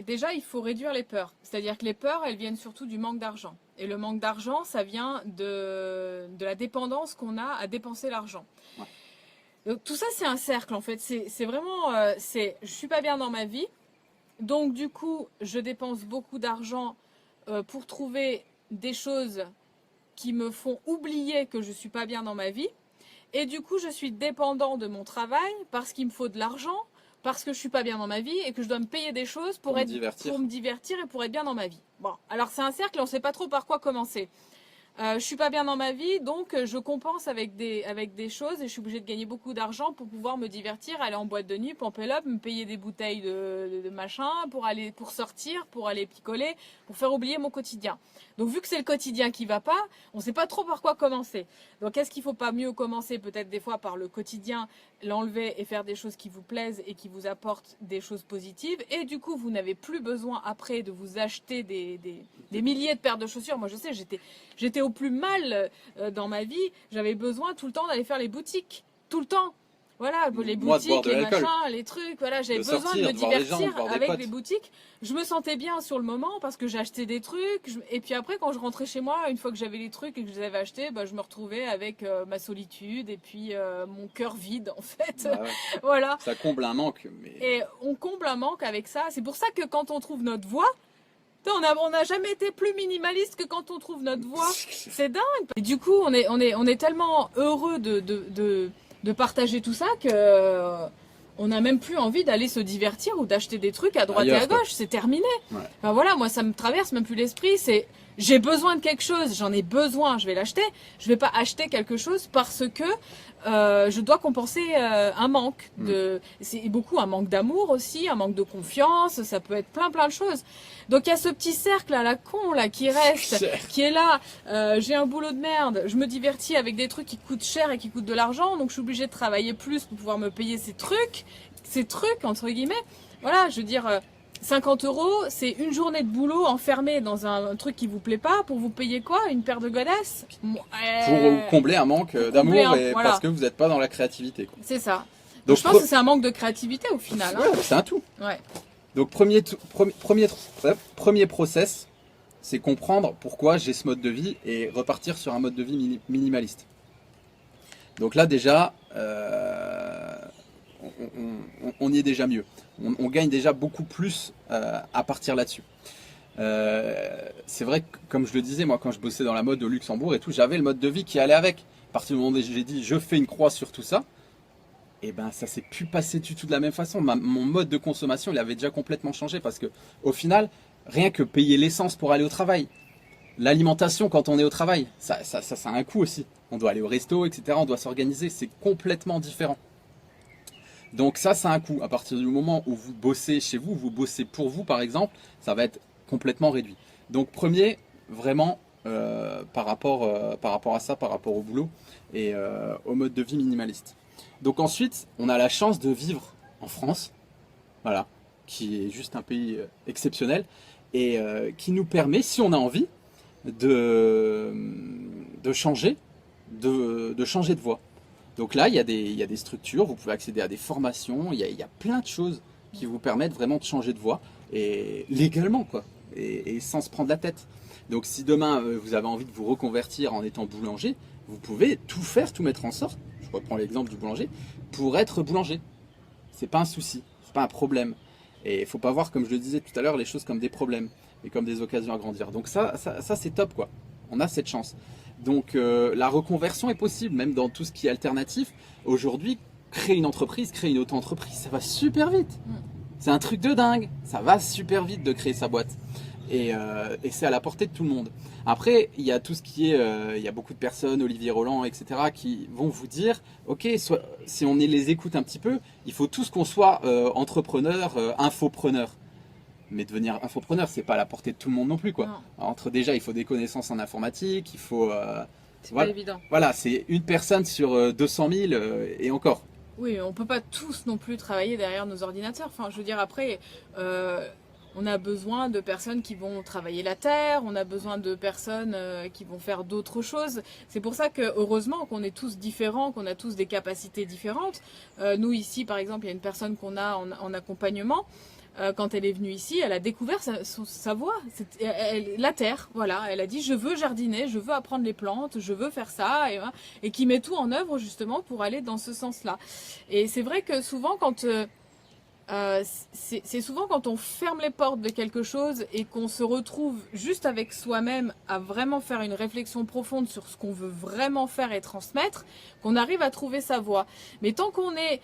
Déjà, il faut réduire les peurs. C'est-à-dire que les peurs, elles viennent surtout du manque d'argent. Et le manque d'argent, ça vient de la dépendance qu'on a à dépenser l'argent. Ouais. Donc tout ça, c'est un cercle en fait. C'est vraiment, je suis pas bien dans ma vie. Donc du coup, je dépense beaucoup d'argent pour trouver des choses qui me font oublier que je suis pas bien dans ma vie. Et du coup, je suis dépendant de mon travail parce qu'il me faut de l'argent, parce que je suis pas bien dans ma vie et que je dois me payer des choses pour me divertir et pour être bien dans ma vie. Bon, alors c'est un cercle, on sait pas trop par quoi commencer. Je suis pas bien dans ma vie, donc je compense avec des choses et je suis obligée de gagner beaucoup d'argent pour pouvoir me divertir, aller en boîte de nuit, pump up, me payer des bouteilles de machin, pour sortir, pour aller picoler, pour faire oublier mon quotidien. Donc vu que c'est le quotidien qui va pas, on sait pas trop par quoi commencer. Donc est-ce qu'il faut pas mieux commencer peut-être des fois par le quotidien, l'enlever et faire des choses qui vous plaisent et qui vous apportent des choses positives et du coup vous n'avez plus besoin après de vous acheter des milliers de paires de chaussures. Moi je sais, j'étais au plus mal dans ma vie, j'avais besoin tout le temps d'aller faire les boutiques, tout le temps. Voilà, les boutiques, les machins, les trucs, voilà, j'avais besoin de me divertir avec les boutiques. Je me sentais bien sur le moment parce que j'achetais des trucs. Et puis après, quand je rentrais chez moi, une fois que j'avais les trucs et que je les avais achetés, je me retrouvais avec ma solitude et puis mon cœur vide, en fait. Bah ouais. Voilà. Ça comble un manque. Mais... Et on comble un manque avec ça. C'est pour ça que quand on trouve notre voie, on n'a jamais été plus minimaliste que quand on trouve notre voie. C'est dingue. Et du coup, on est tellement heureux de partager tout ça que on n'a même plus envie d'aller se divertir ou d'acheter des trucs à droite et à gauche. C'est terminé. Ouais. Enfin voilà, moi ça me traverse même plus l'esprit. C'est j'ai besoin de quelque chose, j'en ai besoin, je vais l'acheter. Je vais pas acheter quelque chose parce que je dois compenser un manque c'est beaucoup un manque d'amour aussi, un manque de confiance. Ça peut être plein de choses. Donc il y a ce petit cercle à la con là qui reste, qui est là. J'ai un boulot de merde, je me divertis avec des trucs qui coûtent cher et qui coûtent de l'argent, donc je suis obligée de travailler plus pour pouvoir me payer ces trucs entre guillemets. Voilà, je veux dire. 50 euros, c'est une journée de boulot enfermé dans un truc qui vous plaît pas pour vous payer quoi? Une paire de godasses? Pour combler un manque d'amour et voilà. parce que vous n'êtes pas dans la créativité. C'est ça. Donc je pense que c'est un manque de créativité au final. Ouais, c'est un tout. Ouais. Donc premier process, c'est comprendre pourquoi j'ai ce mode de vie et repartir sur un mode de vie minimaliste. Donc là déjà, on y est déjà mieux. On gagne déjà beaucoup plus à partir là-dessus. C'est vrai que, comme je le disais, moi, quand je bossais dans la mode au Luxembourg et tout, j'avais le mode de vie qui allait avec. À partir du moment où j'ai dit, je fais une croix sur tout ça, et ben, ça s'est plus passé du tout de la même façon. Mon mode de consommation, il avait déjà complètement changé parce que, au final, rien que payer l'essence pour aller au travail, l'alimentation quand on est au travail, ça a un coût aussi. On doit aller au resto, etc. On doit s'organiser. C'est complètement différent. Donc ça a un coût. À partir du moment où vous bossez chez vous, vous bossez pour vous par exemple, ça va être complètement réduit. Donc premier, vraiment par rapport à ça, par rapport au boulot et au mode de vie minimaliste. Donc ensuite, on a la chance de vivre en France, voilà, qui est juste un pays exceptionnel et qui nous permet, si on a envie, de changer de voie. Donc là, il y a des structures, vous pouvez accéder à des formations, il y a plein de choses qui vous permettent vraiment de changer de voie, et légalement, quoi, et sans se prendre la tête. Donc si demain, vous avez envie de vous reconvertir en étant boulanger, vous pouvez tout faire, tout mettre en sorte, je reprends l'exemple du boulanger, pour être boulanger. C'est pas un souci, c'est pas un problème. Et il faut pas voir, comme je le disais tout à l'heure, les choses comme des problèmes, et comme des occasions à grandir. Donc ça c'est top, quoi. On a cette chance. Donc la reconversion est possible, même dans tout ce qui est alternatif. Aujourd'hui, créer une entreprise, créer une auto-entreprise, ça va super vite. C'est un truc de dingue. Ça va super vite de créer sa boîte. Et c'est à la portée de tout le monde. Après, il y a tout ce qui est... il y a beaucoup de personnes, Olivier Roland, etc., qui vont vous dire, ok, si on les écoute un petit peu, il faut tous qu'on soit entrepreneur, infopreneur. Mais devenir infopreneur, c'est pas à la portée de tout le monde non plus, quoi. Déjà, il faut des connaissances en informatique, il faut... c'est pas évident. Voilà, c'est une personne sur 200 000 et encore. Oui, on peut pas tous non plus travailler derrière nos ordinateurs. Enfin, je veux dire, après, on a besoin de personnes qui vont travailler la terre, on a besoin de personnes qui vont faire d'autres choses. C'est pour ça que, heureusement, qu'on est tous différents, qu'on a tous des capacités différentes. Nous, ici, par exemple, il y a une personne qu'on a en accompagnement. Quand elle est venue ici, elle a découvert sa voie, la terre, voilà. Elle a dit, je veux jardiner, je veux apprendre les plantes, je veux faire ça, et qui met tout en œuvre justement pour aller dans ce sens-là. Et c'est vrai que souvent, c'est souvent quand on ferme les portes de quelque chose et qu'on se retrouve juste avec soi-même à vraiment faire une réflexion profonde sur ce qu'on veut vraiment faire et transmettre, qu'on arrive à trouver sa voie. Mais tant qu'on est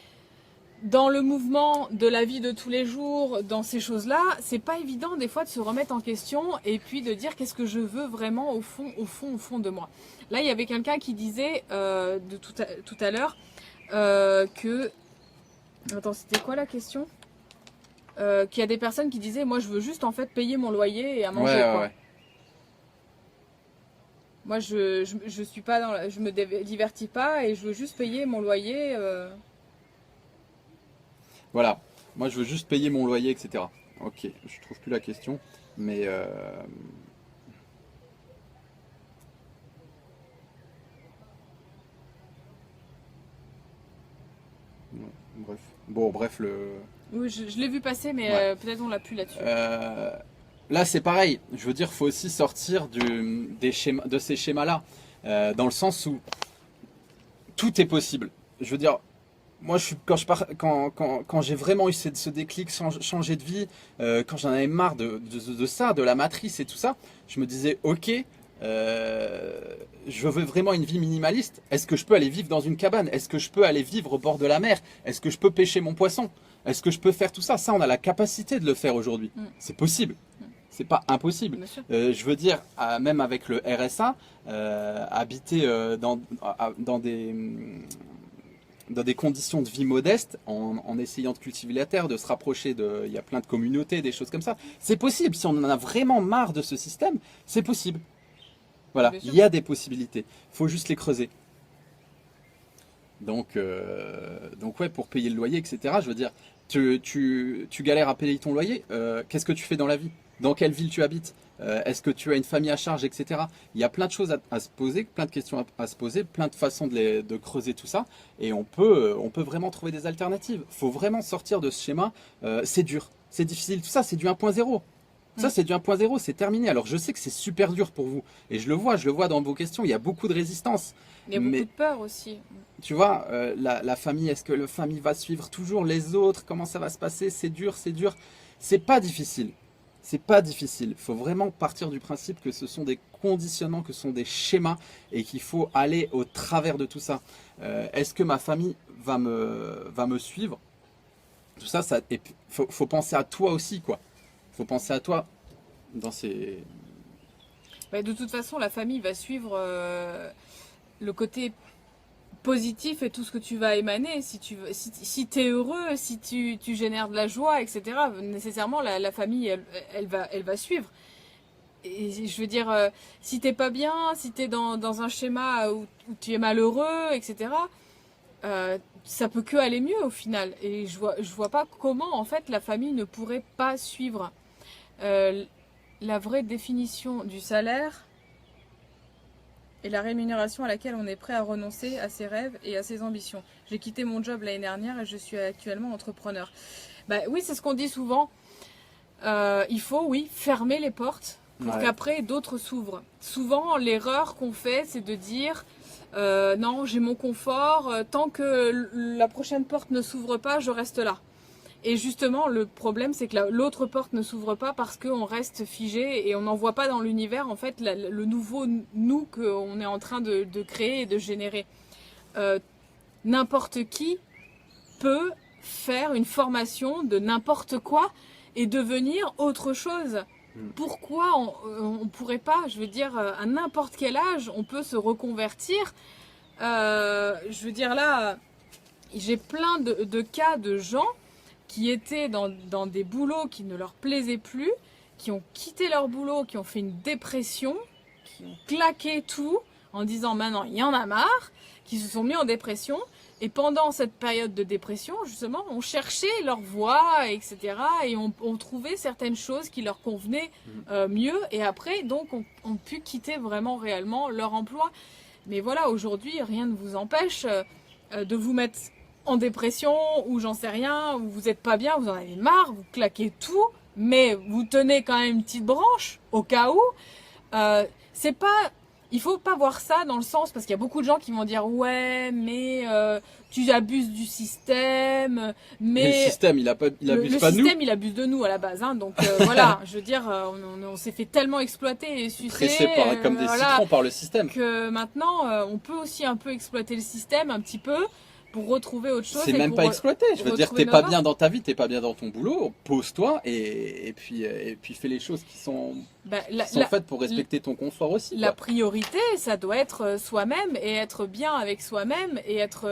dans le mouvement de la vie de tous les jours, dans ces choses-là, c'est pas évident des fois de se remettre en question et puis de dire qu'est-ce que je veux vraiment au fond de moi. Là, il y avait quelqu'un qui disait tout à l'heure que... Attends, c'était quoi la question? Qu'il y a des personnes qui disaient, moi je veux juste en fait payer mon loyer et à manger, quoi. Ouais. Moi je suis pas je me divertis pas et je veux juste payer mon loyer. Voilà, moi je veux juste payer mon loyer, etc. Ok, je trouve plus la question, mais... ouais, bref. Bon, bref, Oui, je l'ai vu passer, mais Ouais. peut-être on l'a plus là-dessus. Là, c'est pareil. Je veux dire, faut aussi sortir de ces schémas-là, dans le sens où tout est possible. Je veux dire, moi, quand j'ai vraiment eu ce déclic, changer de vie, quand j'en avais marre de ça, de la matrice et tout ça, je me disais, ok, je veux vraiment une vie minimaliste. Est-ce que je peux aller vivre dans une cabane? Est-ce que je peux aller vivre au bord de la mer? Est-ce que je peux pêcher mon poisson? Est-ce que je peux faire tout ça? Ça, on a la capacité de le faire aujourd'hui. C'est possible. C'est pas impossible. Bien sûr. Je veux dire, même avec le RSA, habiter dans des conditions de vie modestes, en essayant de cultiver la terre, de se rapprocher il y a plein de communautés, des choses comme ça. C'est possible. Si on en a vraiment marre de ce système, c'est possible. Voilà, Bien sûr. il y a des possibilités. Il faut juste les creuser. Donc ouais, pour payer le loyer, etc. Je veux dire, tu galères à payer ton loyer. Qu'est-ce que tu fais dans la vie? Dans quelle ville tu habites? Est-ce que tu as une famille à charge, etc. Il y a plein de choses à se poser, plein de questions à se poser, plein de façons de creuser tout ça. Et on peut vraiment trouver des alternatives. Il faut vraiment sortir de ce schéma. C'est dur, c'est difficile. Tout ça, c'est du 1.0. Ça, c'est du 1.0, c'est terminé. Alors, je sais que c'est super dur pour vous. Et je le vois dans vos questions. Il y a beaucoup de résistance. Il y a beaucoup de peur aussi. Tu vois, la famille, est-ce que la famille va suivre toujours les autres? Comment ça va se passer? C'est dur, c'est dur. C'est pas difficile. C'est pas difficile. Il faut vraiment partir du principe que ce sont des conditionnements, que ce sont des schémas et qu'il faut aller au travers de tout ça. Est-ce que ma famille va me suivre? Tout ça, et puis, faut penser à toi aussi, quoi. Faut penser à toi dans ces... Bah, de toute façon, la famille va suivre le côté positif et tout ce que tu vas émaner. Si tu es heureux, si tu génères de la joie, etc., nécessairement, la famille, elle va suivre. Et je veux dire, si t'es pas bien, si tu es dans un schéma où tu es malheureux, etc., ça peut que aller mieux au final. Et je vois pas comment, en fait, la famille ne pourrait pas suivre. La vraie définition du salaire et la rémunération à laquelle on est prêt à renoncer à ses rêves et à ses ambitions. J'ai quitté mon job l'année dernière et je suis actuellement entrepreneur. Bah oui, c'est ce qu'on dit souvent. Il faut, oui, fermer les portes pour qu'après d'autres s'ouvrent. Souvent, l'erreur qu'on fait, c'est de dire non, j'ai mon confort, tant que la prochaine porte ne s'ouvre pas, je reste là. Et justement, le problème, c'est que l'autre porte ne s'ouvre pas parce qu'on reste figé et on n'en voit pas dans l'univers, en fait, le nouveau nous qu'on est en train de créer et de générer. N'importe qui peut faire une formation de n'importe quoi et devenir autre chose. Pourquoi on pourrait pas, je veux dire, à n'importe quel âge, on peut se reconvertir. Je veux dire, là, j'ai plein de cas de gens qui étaient dans des boulots qui ne leur plaisaient plus, qui ont quitté leur boulot, qui ont fait une dépression, qui ont claqué tout en disant maintenant il y en a marre, qui se sont mis en dépression. Et pendant cette période de dépression, justement, on cherchait leur voie, etc. Et on trouvait certaines choses qui leur convenaient mieux. Et après, donc, on pu quitter vraiment, réellement leur emploi. Mais voilà, aujourd'hui, rien ne vous empêche de vous mettre en dépression ou j'en sais rien, ou vous n'êtes pas bien, vous en avez marre, vous claquez tout, mais vous tenez quand même une petite branche au cas où. C'est pas... Il faut pas voir ça dans le sens, parce qu'il y a beaucoup de gens qui vont dire ouais, mais tu abuses du système, mais le système, il abuse pas de nous. Le système, il abuse de nous à la base, hein, donc voilà, je veux dire, on s'est fait tellement exploiter et sucer, Pressé comme des citrons par le système. Que maintenant, on peut aussi un peu exploiter le système un petit peu pour retrouver autre chose. C'est même pas exploité. Je veux dire, t'es pas bien dans ta vie, t'es pas bien dans ton boulot. Pose-toi et puis fais les choses qui sont faites pour respecter ton confort aussi. La priorité, ça doit être soi-même et être bien avec soi-même et être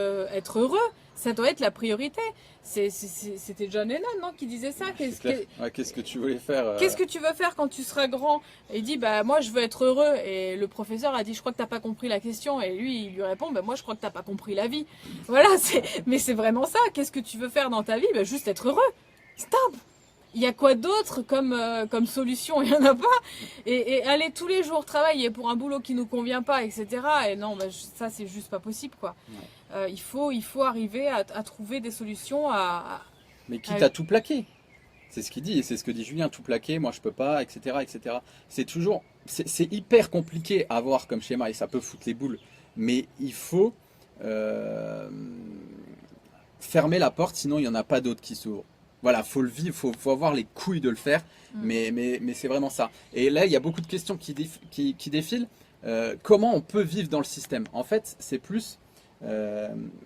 heureux. Ça doit être la priorité. C'était John Lennon, non, qui disait ça. Qu'est-ce que tu voulais faire Qu'est-ce que tu veux faire quand tu seras grand? Et il dit, bah moi je veux être heureux. Et le professeur a dit, je crois que t'as pas compris la question. Et lui, il lui répond, bah moi je crois que t'as pas compris la vie. Voilà, mais c'est vraiment ça. Qu'est-ce que tu veux faire dans ta vie? Bah juste être heureux. Stop. Il y a quoi d'autre comme solution? Il y en a pas. Et aller tous les jours travailler pour un boulot qui nous convient pas, etc. Et non, bah, ça c'est juste pas possible, quoi. Ouais. Il faut arriver à trouver des solutions Mais quitte à tout plaquer. C'est ce qu'il dit, et c'est ce que dit Julien, tout plaquer, moi je peux pas, etc. etc. C'est hyper compliqué à avoir comme schéma et ça peut foutre les boules. Mais il faut fermer la porte, sinon il n'y en a pas d'autres qui s'ouvrent. Voilà, faut le vivre, faut avoir les couilles de le faire, mais c'est vraiment ça. Et là, il y a beaucoup de questions qui défilent. Comment on peut vivre dans le système? En fait, c'est plus...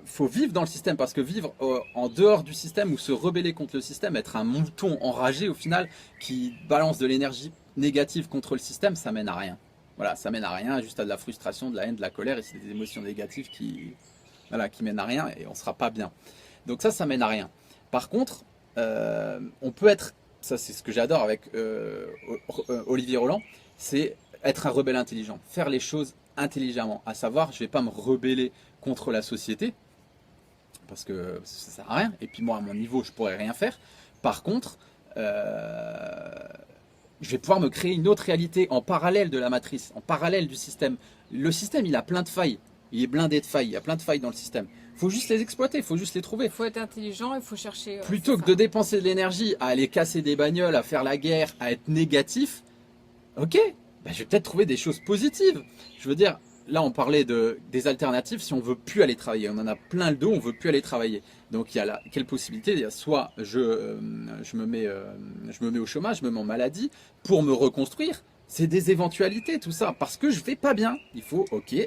faut vivre dans le système, parce que vivre en dehors du système ou se rebeller contre le système, être un mouton enragé au final qui balance de l'énergie négative contre le système, ça mène à rien. Voilà, ça mène à rien, juste à de la frustration, de la haine, de la colère, et c'est des émotions négatives qui mènent à rien et on sera pas bien. Donc ça mène à rien. Par contre, on peut être, ça c'est ce que j'adore avec Olivier Roland, c'est être un rebelle intelligent, faire les choses intelligemment, à savoir je vais pas me rebeller contre la société parce que ça sert à rien et puis moi à mon niveau je pourrais rien faire. Par contre je vais pouvoir me créer une autre réalité en parallèle de la matrice, en parallèle du système. Le système il a plein de failles, il est blindé de failles, il y a plein de failles dans le système. Il faut juste les exploiter, il faut juste les trouver. Il faut être intelligent, il faut chercher. Plutôt que de dépenser de l'énergie à aller casser des bagnoles, à faire la guerre, à être négatif, ok, bah je vais peut-être trouver des choses positives. Je veux dire, là, on parlait des alternatives si on veut plus aller travailler. On en a plein le dos, on veut plus aller travailler. Donc, il y a quelle possibilité? Il y a soit je me mets au chômage, je me mets en maladie pour me reconstruire. C'est des éventualités, tout ça, parce que je vais pas bien. Il faut,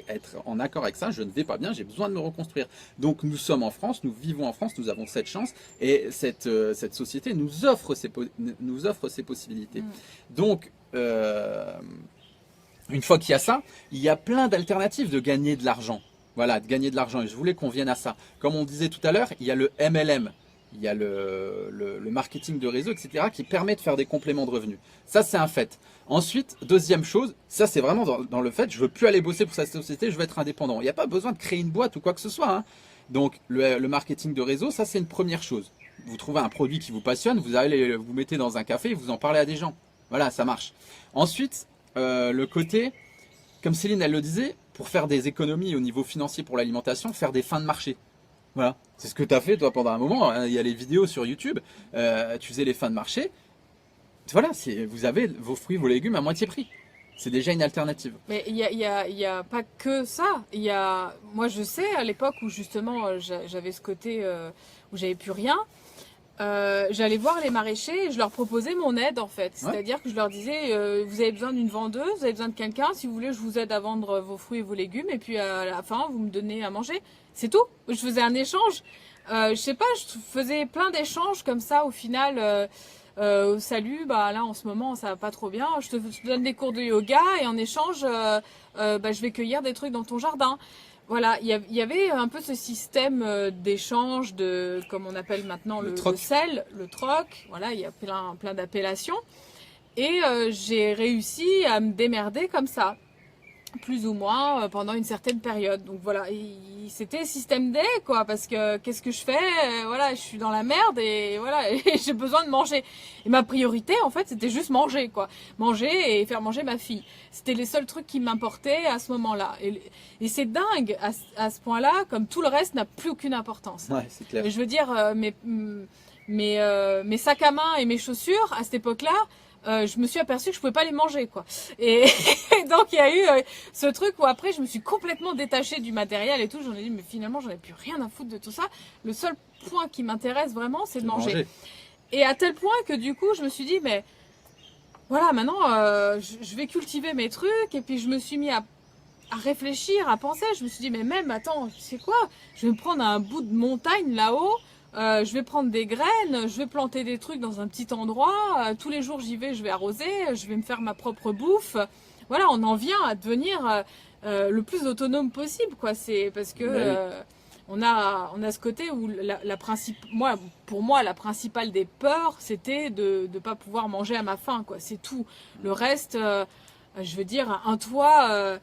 être en accord avec ça. Je ne vais pas bien, j'ai besoin de me reconstruire. Donc, nous sommes en France, nous vivons en France, nous avons cette chance et cette société nous offre ces possibilités. Donc, une fois qu'il y a ça, il y a plein d'alternatives de gagner de l'argent. Voilà, de gagner de l'argent. Et je voulais qu'on vienne à ça. Comme on disait tout à l'heure, il y a le MLM. Il y a le marketing de réseau, etc., qui permet de faire des compléments de revenus. Ça, c'est un fait. Ensuite, deuxième chose, ça c'est vraiment dans le fait, je veux plus aller bosser pour cette société, je veux être indépendant. Il n'y a pas besoin de créer une boîte ou quoi que ce soit. Hein. Donc, le marketing de réseau, ça c'est une première chose. Vous trouvez un produit qui vous passionne, vous allez vous mettez dans un café et vous en parlez à des gens. Voilà, ça marche. Ensuite, le côté, comme Céline elle le disait, pour faire des économies au niveau financier pour l'alimentation, faire des fins de marché. Voilà, c'est ce que tu as fait toi pendant un moment. Il y a les vidéos sur YouTube, tu faisais les fins de marché. Voilà, vous avez vos fruits, vos légumes à moitié prix. C'est déjà une alternative. Mais il y a pas que ça. Moi je sais à l'époque où justement j'avais ce côté où j'avais plus rien. J'allais voir les maraîchers et je leur proposais mon aide en fait. C'est-à-dire que je leur disais vous avez besoin d'une vendeuse, vous avez besoin de quelqu'un, si vous voulez je vous aide à vendre vos fruits et vos légumes et puis à la fin vous me donnez à manger. C'est tout. Je faisais un échange. Je sais pas, je faisais plein d'échanges comme ça au final. Salut, bah là en ce moment ça va pas trop bien, je te donne des cours de yoga et en échange je vais cueillir des trucs dans ton jardin. Voilà, il y avait un peu ce système d'échange, comme on appelle maintenant le sel, le troc, voilà, il y a plein d'appellations. Et j'ai réussi à me démerder comme ça, plus ou moins pendant une certaine période. Donc voilà, c'était système D quoi, parce que qu'est-ce que je fais, voilà, je suis dans la merde et voilà, et j'ai besoin de manger. Et ma priorité en fait, c'était juste manger quoi, manger et faire manger ma fille. C'était les seuls trucs qui m'importaient à ce moment-là. Et c'est dingue à ce point-là, comme tout le reste n'a plus aucune importance. Ouais, c'est clair. Je veux dire, mes sacs à main et mes chaussures à cette époque-là. Je me suis aperçue que je pouvais pas les manger quoi. Et donc il y a eu ce truc où après je me suis complètement détachée du matériel et tout. J'en ai dit mais finalement j'en ai plus rien à foutre de tout ça. Le seul point qui m'intéresse vraiment c'est de manger. Et à tel point que du coup je me suis dit mais voilà maintenant je vais cultiver mes trucs et puis je me suis mis à réfléchir, à penser. Je me suis dit mais même attends tu sais quoi, je vais me prendre un bout de montagne là-haut. Je vais prendre des graines, je vais planter des trucs dans un petit endroit, tous les jours j'y vais, je vais arroser, je vais me faire ma propre bouffe. Voilà, on en vient à devenir le plus autonome possible, quoi. C'est parce que on a ce côté où pour moi, la principale des peurs, c'était de ne pas pouvoir manger à ma faim, quoi. C'est tout. Le reste, je veux dire, un toit.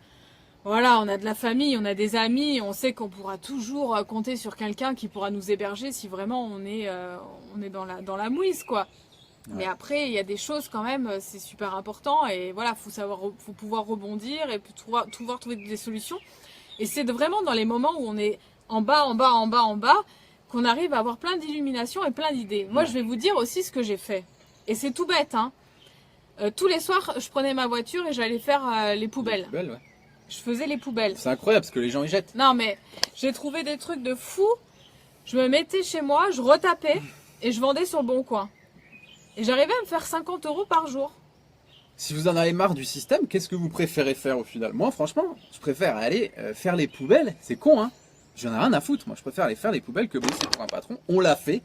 Voilà, on a de la famille, on a des amis, on sait qu'on pourra toujours compter sur quelqu'un qui pourra nous héberger si vraiment on est dans la mouise, quoi. Ouais. Mais après, il y a des choses quand même, c'est super important et voilà, faut pouvoir rebondir et pouvoir trouver des solutions. Et c'est vraiment dans les moments où on est en bas, qu'on arrive à avoir plein d'illuminations et plein d'idées. Moi, je vais vous dire aussi ce que j'ai fait. Et c'est tout bête, hein. Tous les soirs, je prenais ma voiture et j'allais faire les poubelles. Ouais. Je faisais les poubelles. C'est incroyable parce que les gens y jettent. Non mais j'ai trouvé des trucs de fou. Je me mettais chez moi, je retapais et je vendais sur le Bon Coin. Et j'arrivais à me faire 50 € par jour. Si vous en avez marre du système, qu'est-ce que vous préférez faire au final? Moi franchement, je préfère aller faire les poubelles. C'est con hein. J'en ai rien à foutre. Moi je préfère aller faire les poubelles que bosser pour un patron. On l'a fait.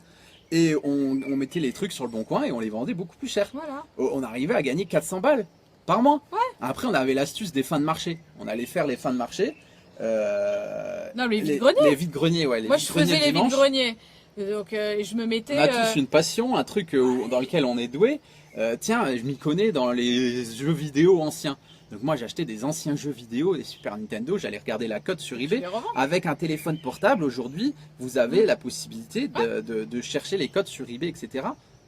Et on mettait les trucs sur le Bon Coin et on les vendait beaucoup plus cher. Voilà. On arrivait à gagner 400 balles. Par mois. Ouais. Après, on avait l'astuce des fins de marché. On allait faire les fins de marché. Non, les vides-greniers. Les vides-greniers, ouais. Moi, je faisais les vides-greniers. Donc, je me mettais... On a tous une passion, un truc dans lequel on est doué. Tiens, je m'y connais dans les jeux vidéo anciens. Donc moi, j'achetais des anciens jeux vidéo, des Super Nintendo. J'allais regarder la cote sur eBay. Avec un téléphone portable, aujourd'hui, vous avez la possibilité de chercher les cotes sur eBay, etc.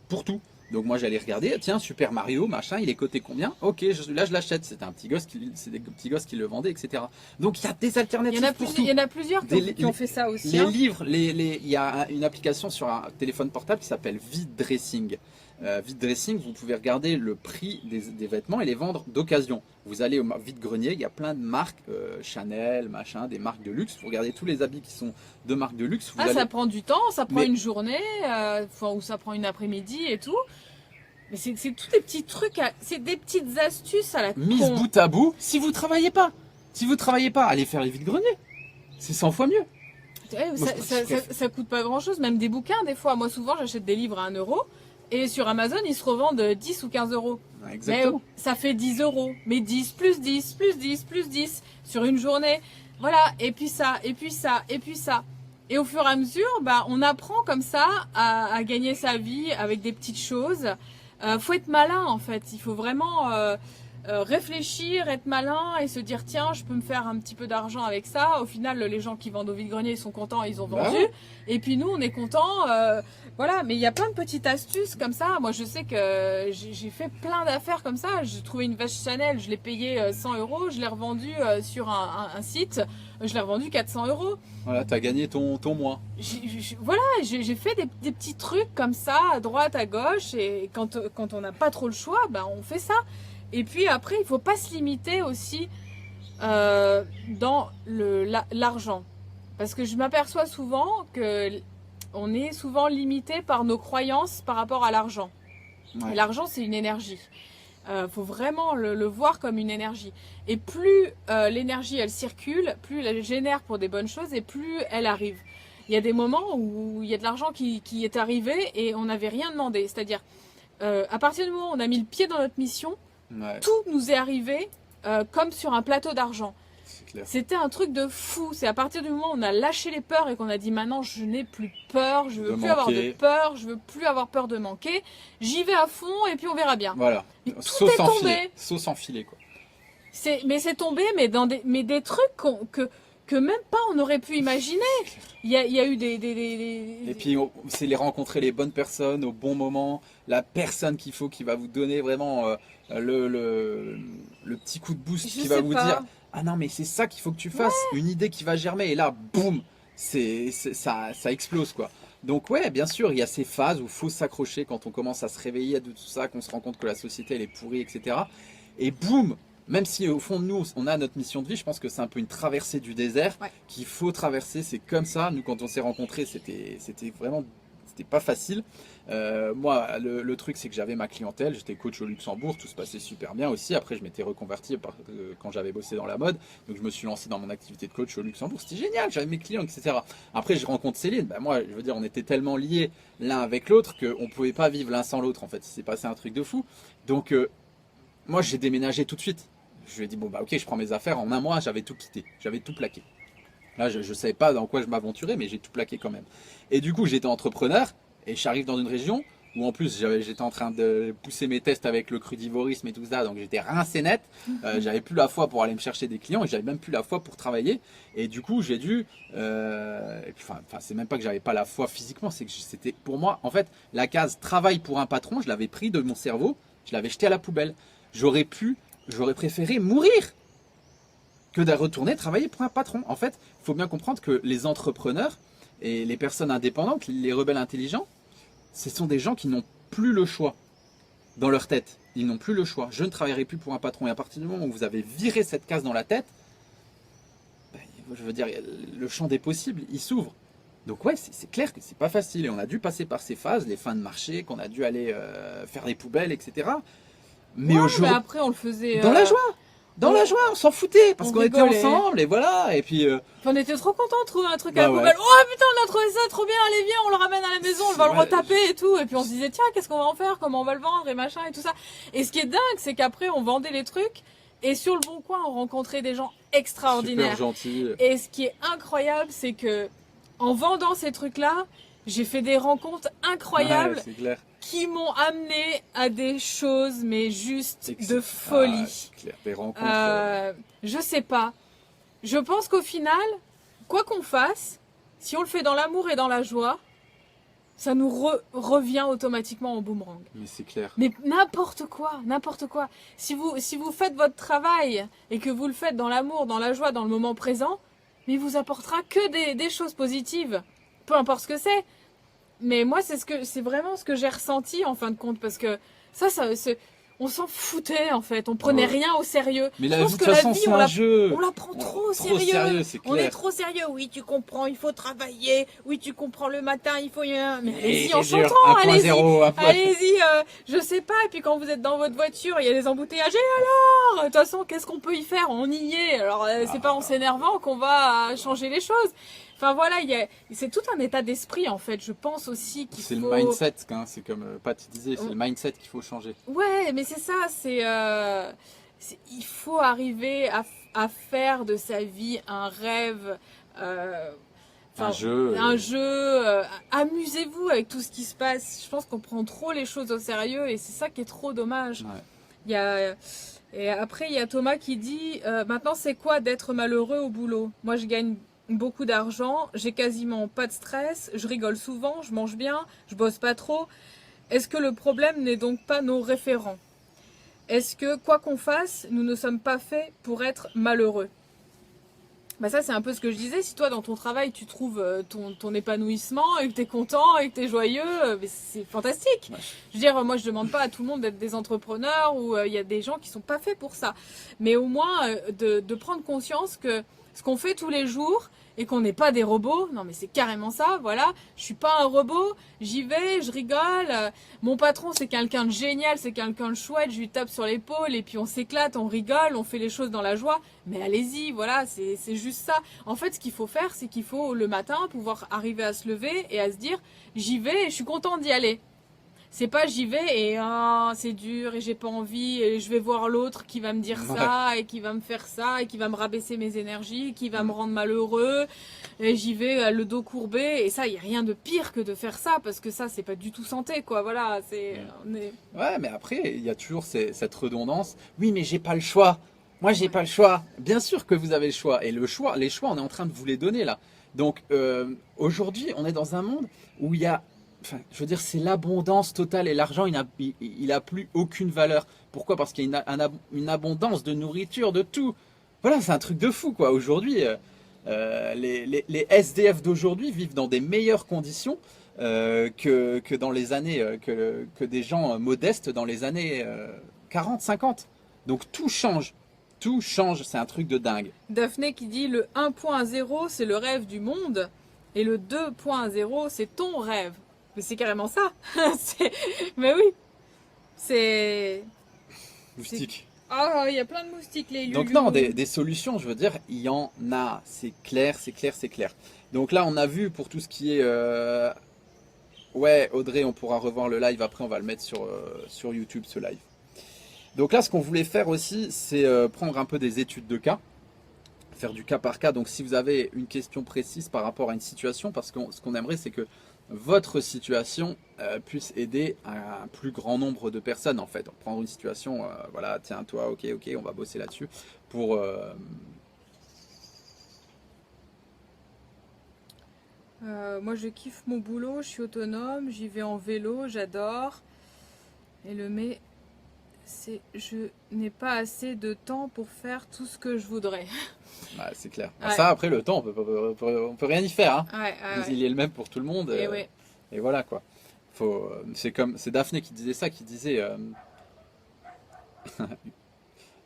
Pour tout. Donc moi j'allais regarder, tiens Super Mario, machin, il est coté combien? Ok, là je l'achète. C'était c'est des petits gosses qui le vendaient, etc. Donc il y a des alternatives pour tout. Il y en a plusieurs qui ont fait ça aussi. Les livres, il y a une application sur un téléphone portable qui s'appelle Vide Dressing. vide dressing, vous pouvez regarder le prix des vêtements et les vendre d'occasion. Vous allez au vide-grenier, il y a plein de marques, Chanel, machin, des marques de luxe. Vous regardez tous les habits qui sont de marques de luxe. Vous allez... Ça prend du temps, ça prend Mais- une journée, ou ça prend une après-midi et tout. Mais c'est tous des petits trucs, c'est des petites astuces à la Mise con. bout à bout, si vous travaillez pas. Si vous travaillez pas, allez faire les vide-greniers. C'est 100 fois mieux. Ouais, Moi, ça coûte pas grand chose, même des bouquins, des fois. Moi, souvent, j'achète des livres à 1 euro et sur Amazon, ils se revendent 10 ou 15 euros. Exactement. Mais ça fait 10 euros. Mais 10 plus 10 plus 10 plus 10 sur une journée. Voilà, et puis ça, et puis ça, et puis ça. Et au fur et à mesure, on apprend comme ça à gagner sa vie avec des petites choses. Faut être malin en fait. Il faut vraiment réfléchir, être malin et se dire tiens, je peux me faire un petit peu d'argent avec ça. Au final, les gens qui vendent au vide-grenier, ils sont contents, ils ont vendu. Ouais. Et puis nous, on est contents. Voilà, mais il y a plein de petites astuces comme ça. Moi, je sais que j'ai fait plein d'affaires comme ça. J'ai trouvé une veste Chanel, je l'ai payée 100 euros. Je l'ai revendue sur un site. Je l'ai revendue 400 euros. Voilà, t'as gagné ton mois. Voilà, j'ai fait des petits trucs comme ça, à droite, à gauche. Et quand on n'a pas trop le choix, on fait ça. Et puis après, il ne faut pas se limiter aussi dans l'argent. Parce que je m'aperçois souvent que on est souvent limité par nos croyances par rapport à l'argent. Ouais. Et l'argent, c'est une énergie. Faut vraiment le voir comme une énergie. Et plus l'énergie, elle circule, plus elle génère pour des bonnes choses et plus elle arrive. Il y a des moments où il y a de l'argent qui est arrivé et on n'avait rien demandé. C'est-à-dire, à partir du moment où on a mis le pied dans notre mission, Ouais, tout nous est arrivé comme sur un plateau d'argent. c'est clair. C'était un truc de fou. C'est à partir du moment où on a lâché les peurs et qu'on a dit maintenant je n'ai plus peur, je veux De plus avoir de manquer. peur, je veux plus avoir peur de manquer. J'y vais à fond et puis on verra bien. Voilà. Mais tout Sauce est en tombé. filet. Sauce en filet, quoi. Mais c'est tombé, mais dans des trucs que même pas on aurait pu imaginer. Il y a eu Et puis, c'est les rencontrer les bonnes personnes au bon moment, la personne qu'il faut qui va vous donner vraiment le petit coup de boost Je qui va sais vous pas. dire ah non mais c'est ça qu'il faut que tu fasses, une idée qui va germer et là boum, ça explose quoi. Donc ouais, bien sûr, il y a ces phases où il faut s'accrocher quand on commence à se réveiller de tout ça, qu'on se rend compte que la société elle est pourrie, etc. Et boum, même si au fond de nous on a notre mission de vie, je pense que c'est un peu une traversée du désert Ouais. qu'il faut traverser. C'est comme ça. Nous quand on s'est rencontrés, c'était vraiment pas facile. Moi, le truc, c'est que j'avais ma clientèle. J'étais coach au Luxembourg, tout se passait super bien aussi. Après, je m'étais reconverti quand j'avais bossé dans la mode. Donc, je me suis lancé dans mon activité de coach au Luxembourg. C'était génial, j'avais mes clients, etc. Après, je rencontre Céline. Moi, je veux dire, on était tellement liés l'un avec l'autre qu'on ne pouvait pas vivre l'un sans l'autre. En fait, il s'est passé un truc de fou. Donc, moi, j'ai déménagé tout de suite. Je lui ai dit, bon, ok, je prends mes affaires. En un mois, j'avais tout quitté. J'avais tout plaqué. Là, je ne savais pas dans quoi je m'aventurais, mais j'ai tout plaqué quand même. Et du coup, j'étais entrepreneur. Et j'arrive dans une région où en plus j'étais en train de pousser mes tests avec le crudivorisme et tout ça, donc j'étais rincé net. J'avais plus la foi pour aller me chercher des clients et j'avais même plus la foi pour travailler. Et du coup j'ai dû, c'est même pas que j'avais pas la foi physiquement, c'est que c'était pour moi en fait la case travail pour un patron, je l'avais pris de mon cerveau, je l'avais jeté à la poubelle. J'aurais préféré mourir que de retourner travailler pour un patron. En fait, il faut bien comprendre que les entrepreneurs et les personnes indépendantes, les rebelles intelligents, ce sont des gens qui n'ont plus le choix dans leur tête. Ils n'ont plus le choix. Je ne travaillerai plus pour un patron. Et à partir du moment où vous avez viré cette case dans la tête, je veux dire, le champ des possibles, il s'ouvre. Donc ouais, c'est clair que c'est pas facile. Et on a dû passer par ces phases, les fins de marché, qu'on a dû aller faire les poubelles, etc. Mais Mais aujourd'hui, après, on le faisait. dans la joie. Dans la joie, on s'en foutait parce on qu'on était rigolait. ensemble et voilà. Et puis On était trop contents de trouver un truc Bah à la ouais. poubelle. Oh putain, on a trouvé ça trop bien, allez viens, on le ramène à la maison, on va le Ouais. retaper et tout. Et puis on se disait tiens, qu'est-ce qu'on va en faire, comment on va le vendre et machin et tout ça. Et ce qui est dingue, c'est qu'après on vendait les trucs et sur le bon coin on rencontrait des gens super extraordinaires. gentil. Et ce qui est incroyable, c'est que en vendant ces trucs-là, j'ai fait des rencontres incroyables Ouais, c'est clair. qui m'ont amené à des choses mais juste Et que de c'est- folie. Ah, c'est clair. Des rencontres. Je sais pas. Je pense qu'au final, quoi qu'on fasse, si on le fait dans l'amour et dans la joie, ça nous revient automatiquement en boomerang. Mais c'est clair. Mais n'importe quoi, n'importe quoi. Si vous faites votre travail et que vous le faites dans l'amour, dans la joie, dans le moment présent, mais il vous apportera que des choses positives, peu importe ce que c'est. Mais moi, c'est vraiment ce que j'ai ressenti en fin de compte, parce que on s'en foutait en fait, on prenait Ouais. rien au sérieux. Mais Je la pense vie, de que toute la façon, vie, c'est un jeu. on la prend trop au sérieux. sérieux, c'est On est clair. trop sérieux. Oui, tu comprends, il faut travailler. Oui, tu comprends le matin, il faut. Mais allez-y Et en c'est dur. chantant, allez-y. 1.0, 1.0. Allez-y, je sais pas. Et puis quand vous êtes dans votre voiture, il y a des embouteillages. Et alors, de toute façon, qu'est-ce qu'on peut y faire? On y est. Alors, c'est pas en s'énervant qu'on va changer les choses. Enfin voilà, c'est tout un état d'esprit en fait. Je pense aussi qu'il C'est faut. le mindset, hein, c'est comme Pat disait, c'est le mindset qu'il faut changer. Ouais, mais c'est ça. Il faut arriver à faire de sa vie un rêve. Un jeu. Un jeu, amusez-vous avec tout ce qui se passe. Je pense qu'on prend trop les choses au sérieux et c'est ça qui est trop dommage. Ouais. Et après, il y a Thomas qui dit maintenant, c'est quoi d'être malheureux au boulot? Moi, je gagne beaucoup d'argent, j'ai quasiment pas de stress, je rigole souvent, je mange bien, je bosse pas trop. Est-ce que le problème n'est donc pas nos référents? Est-ce que, quoi qu'on fasse, nous ne sommes pas faits pour être malheureux? Bah ça, c'est un peu ce que je disais. Si toi, dans ton travail, tu trouves ton épanouissement et que tu es content et que tu es joyeux, mais c'est fantastique. Ouais. Je veux dire, moi, je demande pas à tout le monde d'être des entrepreneurs ou il y a des gens qui sont pas faits pour ça. Mais au moins, de prendre conscience que ce qu'on fait tous les jours et qu'on n'est pas des robots, non mais c'est carrément ça, voilà. Je suis pas un robot, j'y vais, je rigole. Mon patron, c'est quelqu'un de génial, c'est quelqu'un de chouette, je lui tape sur l'épaule et puis on s'éclate, on rigole, on fait les choses dans la joie. Mais allez-y, voilà, c'est juste ça. En fait, ce qu'il faut faire, c'est qu'il faut le matin pouvoir arriver à se lever et à se dire j'y vais et je suis content d'y aller. C'est pas j'y vais et c'est dur et j'ai pas envie et je vais voir l'autre qui va me dire ça et qui va me faire ça et qui va me rabaisser mes énergies, qui va me rendre malheureux et j'y vais le dos courbé et ça, il y a rien de pire que de faire ça parce que ça, c'est pas du tout santé quoi. Voilà, Ouais, mais après, il y a toujours cette redondance. Oui, mais j'ai pas le choix. Moi, j'ai pas le choix. Bien sûr que vous avez le choix. Et les choix, on est en train de vous les donner là. Donc, aujourd'hui, on est dans un monde où il y a. Enfin, je veux dire, c'est l'abondance totale et l'argent, il a plus aucune valeur. Pourquoi? Parce qu'il y a une abondance de nourriture, de tout. Voilà, c'est un truc de fou, quoi. Aujourd'hui, les SDF d'aujourd'hui vivent dans des meilleures conditions que dans les années, que des gens modestes dans les années 40, 50. Donc tout change. Tout change, c'est un truc de dingue. Daphné qui dit le 1.0 c'est le rêve du monde et le 2.0 c'est ton rêve. Mais c'est carrément ça. Mais oui. C'est. Moustique. Ah, il y a plein de moustiques, les Donc loulous. non, des solutions, je veux dire, il y en a. C'est clair, c'est clair, c'est clair. Donc là, on a vu pour tout ce qui est... Ouais, Audrey, on pourra revoir le live. Après, on va le mettre sur YouTube, ce live. Donc là, ce qu'on voulait faire aussi, c'est prendre un peu des études de cas. Faire du cas par cas. Donc si vous avez une question précise par rapport à une situation, parce que ce qu'on aimerait, c'est que votre situation puisse aider un plus grand nombre de personnes en fait. Prendre une situation, voilà, tiens toi, ok, on va bosser là-dessus pour... Moi, je kiffe mon boulot, je suis autonome, j'y vais en vélo, j'adore. Et le mais, c'est je n'ai pas assez de temps pour faire tout ce que je voudrais. Ouais, c'est clair. Ouais. Ça, après le temps, on peut rien y faire. Hein. Ouais. Il est le même pour tout le monde. Et ouais. Et voilà quoi. C'est Daphné qui disait ça, qui disait...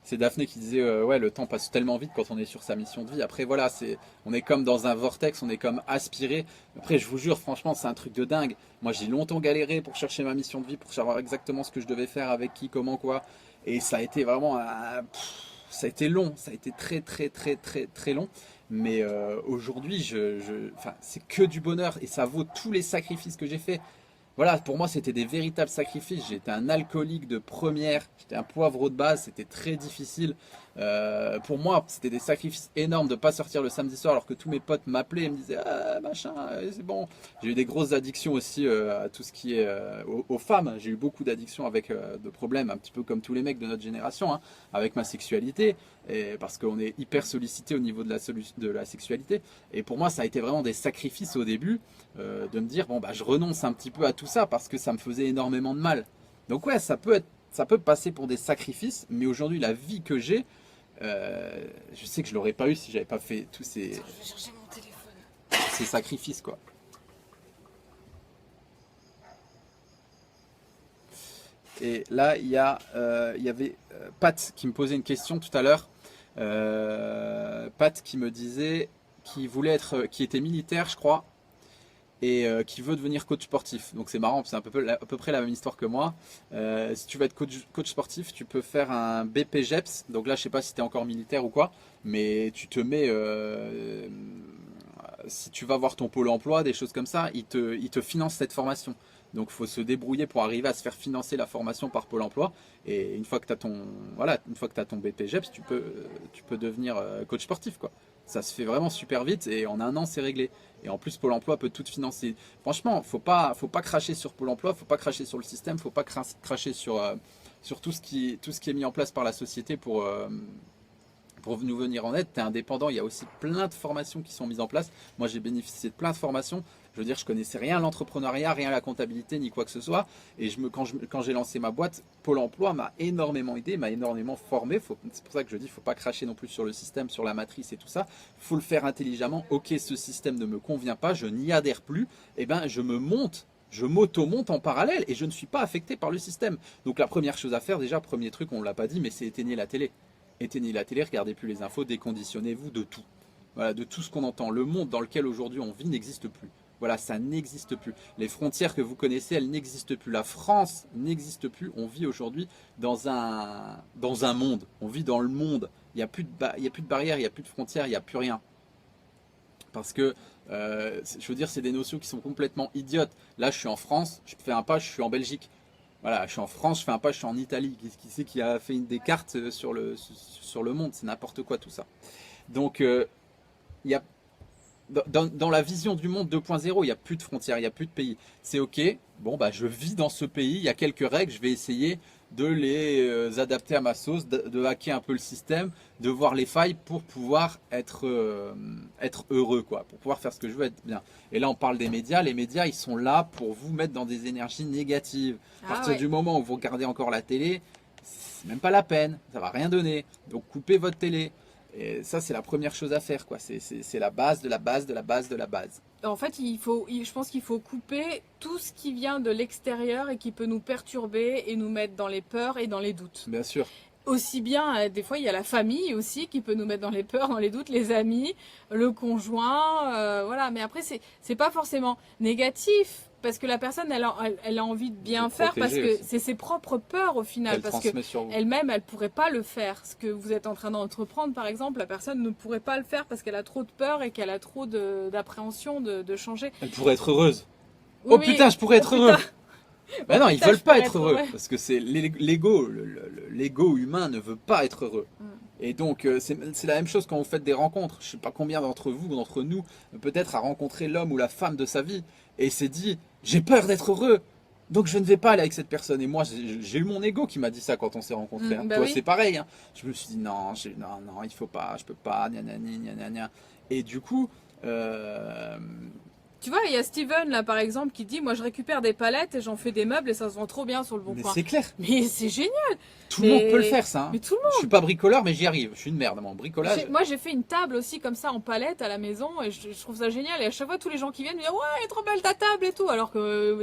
C'est Daphné qui disait ouais, le temps passe tellement vite quand on est sur sa mission de vie. Après voilà, on est comme dans un vortex, on est comme aspiré. Après je vous jure, franchement, c'est un truc de dingue. Moi j'ai longtemps galéré pour chercher ma mission de vie, pour savoir exactement ce que je devais faire, avec qui, comment, quoi. Et ça a été vraiment ça a été long, ça a été très long. Mais aujourd'hui, c'est que du bonheur et ça vaut tous les sacrifices que j'ai fait. Voilà, pour moi, c'était des véritables sacrifices. J'étais un alcoolique de première, j'étais un poivreau de base, c'était très difficile. Pour moi, c'était des sacrifices énormes de ne pas sortir le samedi soir alors que tous mes potes m'appelaient et me disaient ah, machin, c'est bon. J'ai eu des grosses addictions aussi à tout ce qui est aux femmes. J'ai eu beaucoup d'addictions avec de problèmes, un petit peu comme tous les mecs de notre génération, hein, avec ma sexualité. Et parce qu'on est hyper sollicité au niveau de la sexualité. Et pour moi, ça a été vraiment des sacrifices au début de me dire bon bah je renonce un petit peu à tout ça parce que ça me faisait énormément de mal. Donc ouais, ça peut passer pour des sacrifices, mais aujourd'hui la vie que j'ai, je sais que je l'aurais pas eu si j'avais pas fait tous Attends, je vais chercher mon téléphone. ces sacrifices quoi. Et là, il y avait Pat qui me posait une question tout à l'heure. Pat qui me disait qui était militaire, je crois, et qui veut devenir coach sportif. Donc c'est marrant, c'est à peu près la même histoire que moi. Si tu veux être coach sportif, tu peux faire un BPGEPS. Donc là, je sais pas si tu es encore militaire ou quoi, mais tu te mets, si tu vas voir ton pôle emploi, des choses comme ça, il te finance cette formation. Donc il faut se débrouiller pour arriver à se faire financer la formation par Pôle emploi. Et une fois que tu as ton BPGEPS, tu peux devenir coach sportif, quoi. Ça se fait vraiment super vite et en un an c'est réglé. Et en plus Pôle emploi peut tout financer. Franchement, faut pas cracher sur Pôle emploi, faut pas cracher sur le système, faut pas cracher sur tout ce qui est mis en place par la société pour nous venir en aide. Tu es indépendant, il y a aussi plein de formations qui sont mises en place. Moi j'ai bénéficié de plein de formations. Je veux dire, je connaissais rien à l'entrepreneuriat, rien à la comptabilité, ni quoi que ce soit. Et quand j'ai lancé ma boîte, Pôle emploi m'a énormément aidé, m'a énormément formé. C'est pour ça que je dis, il ne faut pas cracher non plus sur le système, sur la matrice et tout ça. Il faut le faire intelligemment. Ok, ce système ne me convient pas, je n'y adhère plus. Eh bien, je m'auto-monte en parallèle et je ne suis pas affecté par le système. Donc la première chose à faire, déjà, premier truc, on ne l'a pas dit, mais c'est éteignez la télé. Éteignez la télé, regardez plus les infos, déconditionnez-vous de tout. Voilà, de tout ce qu'on entend. Le monde dans lequel aujourd'hui on vit n'existe plus. Voilà, ça n'existe plus. Les frontières que vous connaissez, elles n'existent plus. La France n'existe plus. On vit aujourd'hui dans un monde. On vit dans le monde. Il n'y a plus de barrières, il n'y a plus de frontières, il n'y a plus rien. Parce que, je veux dire, c'est des notions qui sont complètement idiotes. Là, je suis en France, je fais un pas, je suis en Belgique. Voilà, je suis en France, je fais un pas, je suis en Italie. Qui c'est qui a fait des cartes sur le monde? C'est n'importe quoi tout ça. Donc, il y a... Dans la vision du monde 2.0, il n'y a plus de frontières, il n'y a plus de pays. C'est ok, bon bah je vis dans ce pays, il y a quelques règles, je vais essayer de les adapter à ma sauce, de hacker un peu le système, de voir les failles pour pouvoir être heureux, quoi, pour pouvoir faire ce que je veux, être bien. Et là on parle des médias, les médias ils sont là pour vous mettre dans des énergies négatives. À partir du moment où vous regardez encore la télé, c'est même pas la peine, ça va rien donner. Donc coupez votre télé. Et ça, c'est la première chose à faire, quoi. C'est la base de la base de la base de la base. En fait, je pense qu'il faut couper tout ce qui vient de l'extérieur et qui peut nous perturber et nous mettre dans les peurs et dans les doutes. Bien sûr. Aussi bien, des fois, il y a la famille aussi qui peut nous mettre dans les peurs, dans les doutes, les amis, le conjoint, voilà. Mais après, c'est pas forcément négatif. Parce que la personne, elle a envie de bien faire parce que c'est ses propres peurs au final. Parce qu'elle-même, elle pourrait pas le faire. Ce que vous êtes en train d'entreprendre, par exemple, la personne ne pourrait pas le faire parce qu'elle a trop de peur et qu'elle a trop d'appréhension de changer. Elle pourrait être heureuse. Oui, oh putain, je pourrais être heureux. Ben non, ils veulent pas être heureux. Parce que c'est l'ego humain ne veut pas être heureux. Et donc, c'est la même chose quand vous faites des rencontres. Je sais pas combien d'entre nous, peut-être a rencontré l'homme ou la femme de sa vie et s'est dit, j'ai peur d'être heureux, donc je ne vais pas aller avec cette personne. Et moi, j'ai eu mon ego qui m'a dit ça quand on s'est rencontrés. Bah toi, oui. c'est pareil. Hein. Je me suis dit, non, il faut pas, je peux pas, gna. Et du coup, tu vois, il y a Steven là par exemple qui dit, moi je récupère des palettes et j'en fais des meubles et ça se vend trop bien sur le bon mais coin. c'est clair. Mais c'est génial. Tout le monde peut le faire, ça. Hein. Mais tout le monde. Je suis pas bricoleur, mais j'y arrive. Je suis une merde, mon bricolage. Moi j'ai fait une table aussi comme ça en palette à la maison et je trouve ça génial. Et à chaque fois tous les gens qui viennent me disent, ouais, elle est trop belle ta table et tout. Alors que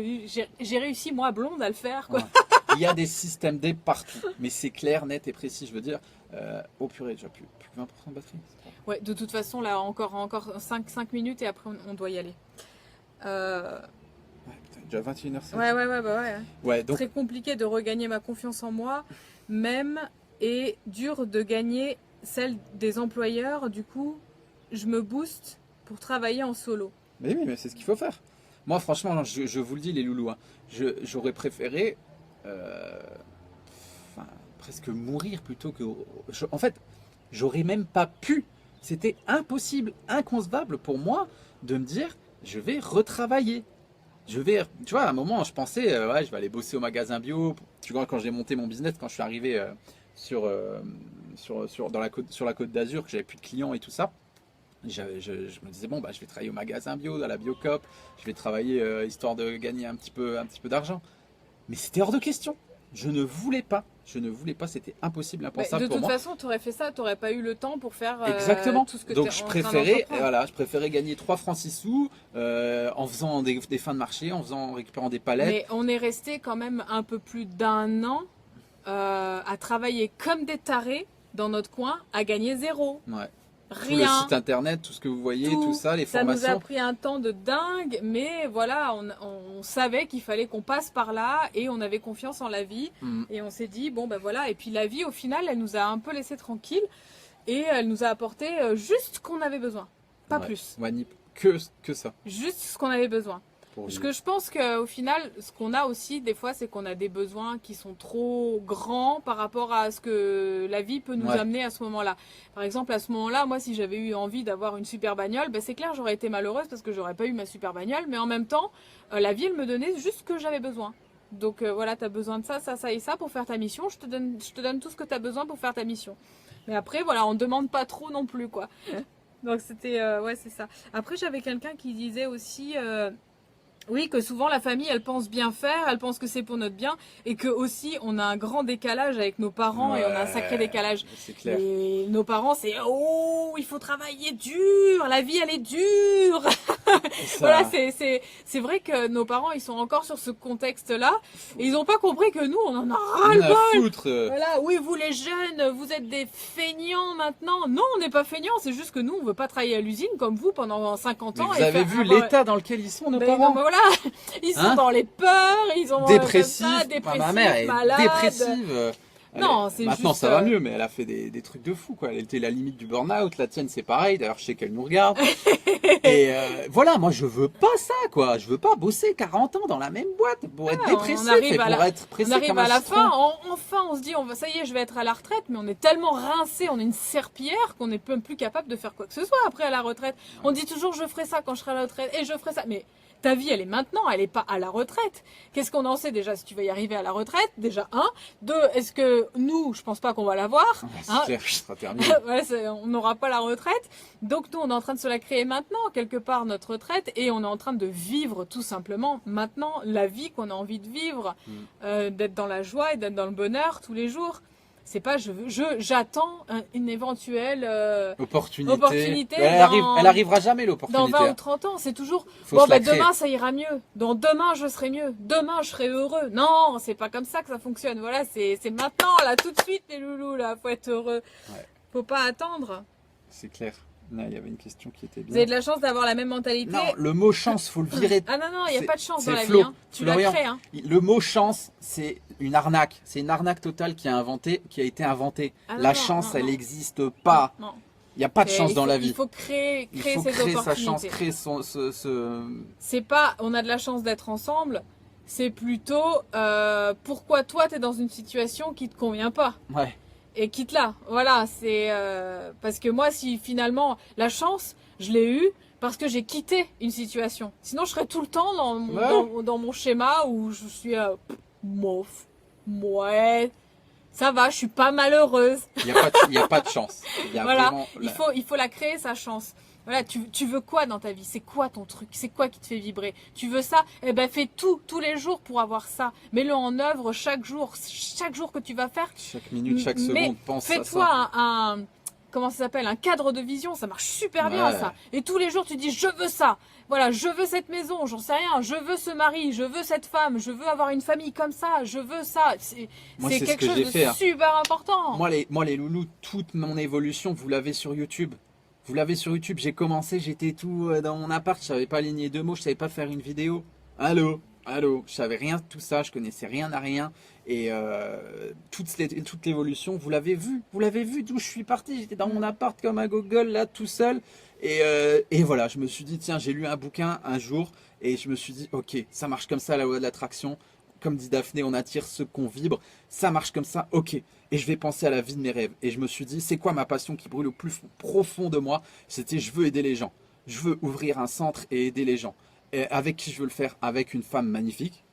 j'ai réussi moi blonde à le faire, quoi. Ouais. Il y a des systèmes D partout, mais c'est clair, net et précis. Je veux dire, oh purée, déjà plus que 20% de batterie. Ouais, de toute façon là encore 5 minutes et après on doit y aller. Ouais, putain, déjà 21h05. Ouais. Ouais, donc Très compliqué de regagner ma confiance en moi, même, et dur de gagner celle des employeurs. Du coup, je me booste pour travailler en solo. mais oui, mais c'est ce qu'il faut faire. Moi, franchement, je vous le dis, les loulous, hein, j'aurais préféré presque mourir plutôt que. En fait, j'aurais même pas pu. C'était impossible, inconcevable pour moi de me dire, je vais retravailler. Tu vois, à un moment, je pensais, ouais, je vais aller bosser au magasin bio. Tu vois, quand j'ai monté mon business, quand je suis arrivé sur la côte d'Azur, que j'avais plus de clients et tout ça, je me disais, bon, bah, je vais travailler au magasin bio, à la Biocoop, je vais travailler histoire de gagner un petit peu d'argent. Mais c'était hors de question. Je ne voulais pas. Je ne voulais pas, c'était impossible, Mais impensable de pour toute moi. façon, tu aurais fait ça, tu n'aurais pas eu le temps pour faire Exactement. tout ce que Donc tu es je en train préférais, d'entreprendre. voilà, je préférais gagner 3 francs 6 sous en faisant des fins de marché, en récupérant des palettes. Mais on est resté quand même un peu plus d'un an à travailler comme des tarés dans notre coin, à gagner zéro. Ouais. Tout le Rien. site internet, tout ce que vous voyez, Tout. tout ça, les Ça nous a formations. pris un temps de dingue, mais voilà, on savait qu'il fallait qu'on passe par là et on avait confiance en la vie. Mm. Et on s'est dit, bon ben voilà, et puis la vie au final, elle nous a un peu laissé tranquille et elle nous a apporté juste ce qu'on avait besoin, pas Ouais. plus. Ouais, que ça. Juste ce qu'on avait besoin. Pour Parce vivre. que je pense qu'au final, ce qu'on a aussi des fois, c'est qu'on a des besoins qui sont trop grands par rapport à ce que la vie peut nous Ouais. amener à ce moment-là. Par exemple, à ce moment-là, moi, si j'avais eu envie d'avoir une super bagnole, ben, c'est clair, j'aurais été malheureuse parce que j'aurais pas eu ma super bagnole. Mais en même temps, la vie, elle me donnait juste ce que j'avais besoin. Donc voilà, tu as besoin de ça, ça, ça et ça pour faire ta mission. Je te donne tout ce que tu as besoin pour faire ta mission. Mais après, voilà, on ne demande pas trop non plus, quoi. Donc c'était, ouais, c'est ça. Après, j'avais quelqu'un qui disait aussi... oui, que souvent la famille, elle pense bien faire, elle pense que c'est pour notre bien, et que aussi on a un grand décalage avec nos parents et on a un sacré décalage. C'est clair. Et nos parents, c'est oh, il faut travailler dur, la vie elle est dure. Ça- Voilà, c'est vrai que nos parents, ils sont encore sur ce contexte-là, et ils n'ont pas compris que nous, on en a ras le rien à bol. foutre. Voilà, oui, vous les jeunes, vous êtes des feignants maintenant. Non, on n'est pas feignants, c'est juste que nous, on veut pas travailler à l'usine comme vous pendant 50 Mais ans. vous et avez faire vu avoir- l'état dans lequel ils sont, nos Ben parents non, ben voilà, ils sont Hein dans les peurs, ils ont Dépressifs. comme ça, Ah, dépressifs, ma mère est malades. dépressive. Non, c'est Maintenant, juste, ça va mieux, mais elle a fait des trucs de fou, quoi. Elle était la limite du burn-out. La tienne, c'est pareil. D'ailleurs, je sais qu'elle nous regarde. Et voilà, moi, je veux pas ça, quoi. Je veux pas bosser 40 ans dans la même boîte pour être on dépressif arrive et à pour la- être pressé On arrive comme à un la citron. fin, enfin on se dit, ça y est, je vais être à la retraite, mais on est tellement rincé, on est une serpillière qu'on n'est même plus capable de faire quoi que ce soit après à la retraite. On dit toujours, je ferai ça quand je serai à la retraite, et je ferai ça. Mais ta vie, elle est maintenant, elle n'est pas à la retraite. Qu'est-ce qu'on en sait déjà si tu vas y arriver à la retraite? Déjà, un. Deux, est-ce que nous, je pense pas qu'on va l'avoir. Ah, Hein, c'est clair, ce sera terminé. Ouais, on n'aura pas la retraite. Donc nous, on est en train de se la créer maintenant, quelque part, notre retraite, et on est en train de vivre tout simplement maintenant la vie qu'on a envie de vivre, d'être dans la joie et d'être dans le bonheur tous les jours. C'est pas, j'attends une éventuelle Opportunité. dans- Elle arrivera jamais, dans l'opportunité. 20 ou 30 ans. C'est toujours, Faut bon, se la ben, créer. demain ça ira mieux. Donc demain je serai mieux. Demain je serai heureux. Non, c'est pas comme ça que ça fonctionne. Voilà, c'est maintenant, là, tout de suite, les loulous, là. Faut être heureux. Ouais. Faut pas attendre. C'est clair. Là, il y avait une question qui était bien. Vous avez de la chance d'avoir la même mentalité. Non, le mot chance, faut le virer. Ah non, non, il n'y a C'est- pas de chance c'est dans la Flo, vie. Hein. Tu la Florian. crées. Hein. Le mot chance, c'est une arnaque. C'est une arnaque totale qui a été inventée. Ah non, La non, chance, non, elle non. n'existe pas. Non. Il n'y a pas de Et chance il dans faut- la vie. Il faut créer Il faut ses créer sa opportunités. chance, créer ce... C'est pas, on a de la chance d'être ensemble. C'est plutôt, pourquoi toi, tu es dans une situation qui te convient pas. Ouais. Et quitte là. Voilà, c'est parce que moi, si finalement la chance, je l'ai eue parce que j'ai quitté une situation. Sinon, je serais tout le temps Ouais. dans mon schéma où je suis mof, ouais, ça va, je suis pas malheureuse. Il n'y a pas de chance. Il y a Voilà, vraiment il faut la créer sa chance. Voilà, tu veux quoi dans ta vie? C'est quoi ton truc? C'est quoi qui te fait vibrer? Tu veux ça? Eh ben fais tout, tous les jours pour avoir ça. Mets-le en œuvre chaque jour que tu vas faire. Chaque minute, chaque Mais seconde, pense à fais-toi ça. comment ça s'appelle? Un cadre de vision, ça marche super bien Ouais. ça. Et tous les jours tu dis je veux ça. Voilà, je veux cette maison, j'en sais rien. Je veux ce mari, je veux cette femme, je veux avoir une famille comme ça, je veux ça. Moi, C'est c'est ce quelque que chose j'ai de fait, hein. super important. Moi les loulous, toute mon évolution, vous l'avez sur YouTube. Vous l'avez sur YouTube. J'ai commencé, j'étais tout dans mon appart. Je savais pas aligner deux mots, je savais pas faire une vidéo. Allô, je savais rien de tout ça, je connaissais rien à rien. Et toute l'évolution, vous l'avez vu d'où je suis parti. J'étais dans mon appart comme un gogol là, tout seul. Et voilà, je me suis dit tiens, j'ai lu un bouquin un jour et je me suis dit ok, ça marche comme ça la loi de l'attraction. Comme dit Daphné, on attire ce qu'on vibre. Ça marche comme ça, ok. Et je vais penser à la vie de mes rêves. Et je me suis dit, c'est quoi ma passion qui brûle au plus profond de moi? C'était, je veux aider les gens. Je veux ouvrir un centre et aider les gens. Et avec qui je veux le faire? Avec une femme magnifique.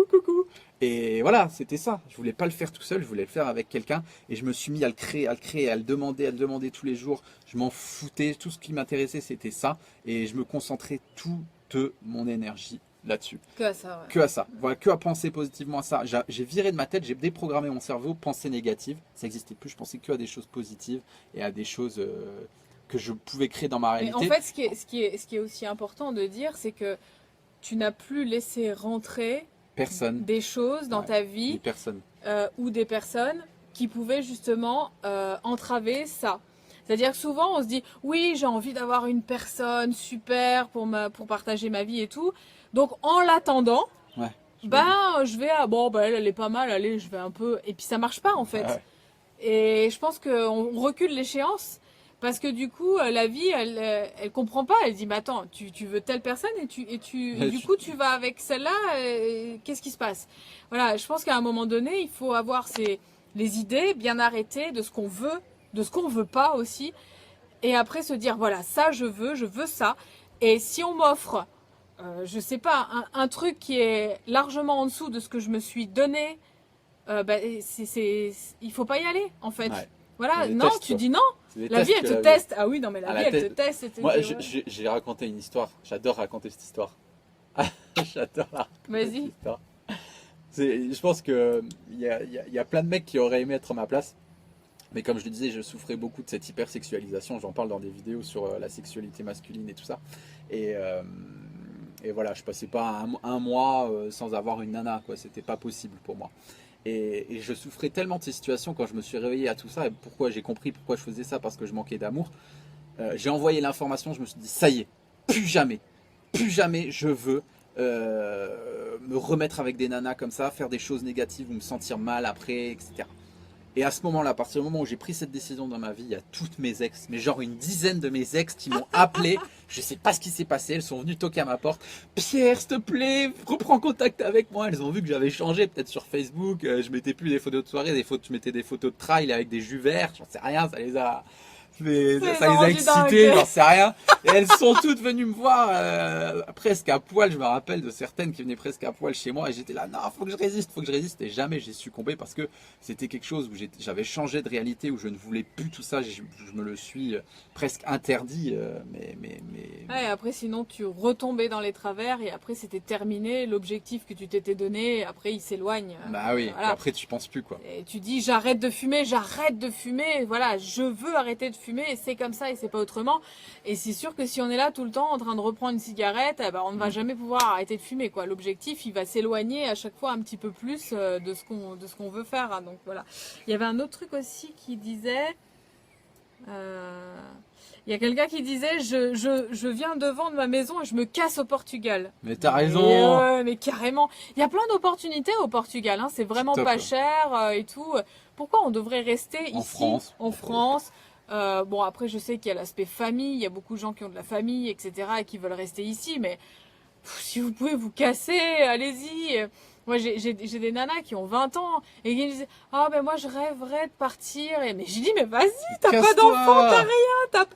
Coucou. Et voilà, c'était ça. Je voulais pas le faire tout seul, je voulais le faire avec quelqu'un. Et je me suis mis à le créer, à le demander tous les jours. Je m'en foutais. Tout ce qui m'intéressait, c'était ça. Et je me concentrais toute mon énergie là-dessus. Que à ça, ouais. Que à ça. Voilà, que à penser positivement à ça. J'ai viré de ma tête, j'ai déprogrammé mon cerveau, pensée négative. Ça n'existait plus. Je pensais que à des choses positives et à des choses que je pouvais créer dans ma Mais réalité. en fait, ce qui est aussi important de dire, c'est que tu n'as plus laissé rentrer Personne, des choses dans Ouais. ta ni vie personne. ou des personnes qui pouvaient justement entraver ça. C'est-à-dire que souvent on se dit oui, j'ai envie d'avoir une personne super pour partager ma vie et tout. Donc en l'attendant, Ouais. je vais bon elle est pas mal, allez, je vais un peu et puis ça marche pas en fait. Ouais. Et je pense qu'on recule l'échéance parce que du coup la vie elle comprend pas, elle dit mais attends, tu veux telle personne et du coup tu vas avec celle-là, qu'est-ce qui se passe? Voilà, je pense qu'à un moment donné, il faut avoir les idées bien arrêtées de ce qu'on veut, de ce qu'on veut pas aussi, et après se dire voilà, ça je veux ça, et si on m'offre, je sais pas, un truc qui est largement en dessous de ce que je me suis donné, il faut pas y aller en fait. Ouais. Voilà, C'est des non, tests, tu quoi. dis non. C'est des La vie, tests elle que te teste. Ah oui, non, mais la Ah, vie, la elle te tête- teste. et te Moi, dit, ouais. j'ai raconté une histoire. J'adore raconter cette histoire. J'adore raconter Vas-y. cette histoire. Je pense qu'il y a plein de mecs qui auraient aimé être à ma place. Mais comme je le disais, je souffrais beaucoup de cette hypersexualisation. J'en parle dans des vidéos sur la sexualité masculine et tout ça. Et voilà, je passais pas un mois sans avoir une nana, quoi. C'était pas possible pour moi. Et je souffrais tellement de ces situations quand je me suis réveillé à tout ça. Et pourquoi j'ai compris pourquoi je faisais ça, parce que je manquais d'amour. J'ai envoyé l'information, je me suis dit, ça y est, plus jamais je veux me remettre avec des nanas comme ça, faire des choses négatives ou me sentir mal après, etc. Et à ce moment-là, à partir du moment où j'ai pris cette décision dans ma vie, il y a toutes mes ex, mais genre une dizaine de mes ex qui m'ont appelé. Je sais pas ce qui s'est passé, elles sont venues toquer à ma porte. Pierre, s'il te plaît, reprends contact avec moi. Elles ont vu que j'avais changé, peut-être sur Facebook. Je mettais plus des photos de soirée, je mettais des photos de trail avec des jus verts. J'en sais rien, ça les a rendu excitées, dingue. j'en sais rien. Et elles sont toutes venues me voir presque à poil. Je me rappelle de certaines qui venaient presque à poil chez moi et j'étais là, non, faut que je résiste. Et jamais j'ai succombé parce que c'était quelque chose où j'avais changé de réalité, où je ne voulais plus tout ça. Je me le suis presque interdit. Ouais, après, sinon, tu retombais dans les travers et après, c'était terminé. L'objectif que tu t'étais donné, après, il s'éloigne. Bah oui, Voilà. après tu penses plus, quoi. Et tu dis j'arrête de fumer. Voilà, je veux arrêter de fumer et c'est comme ça et c'est pas autrement. Et c'est sûr que si on est là tout le temps en train de reprendre une cigarette, eh ben, on ne va jamais pouvoir arrêter de fumer, quoi. L'objectif, il va s'éloigner à chaque fois un petit peu plus de ce qu'on veut faire, hein. Donc voilà. Il y avait un autre truc aussi qui disait. Il y a quelqu'un qui disait je viens de vendre ma maison et je me casse au Portugal. Mais t'as Et raison. ouais, mais carrément. Il y a plein d'opportunités au Portugal, hein. C'est vraiment C'est top, pas hein. cher et tout. Pourquoi on devrait rester En ici France. en France? Bon, après, je sais qu'il y a l'aspect famille. Il y a beaucoup de gens qui ont de la famille, etc. et qui veulent rester ici. Mais si vous pouvez vous casser, allez-y. Moi, j'ai des nanas qui ont 20 ans et qui me disent ah, ben moi, je rêverais de partir. Mais j'ai dit mais vas-y, t'as pas Casse-toi. d'enfant, t'as rien.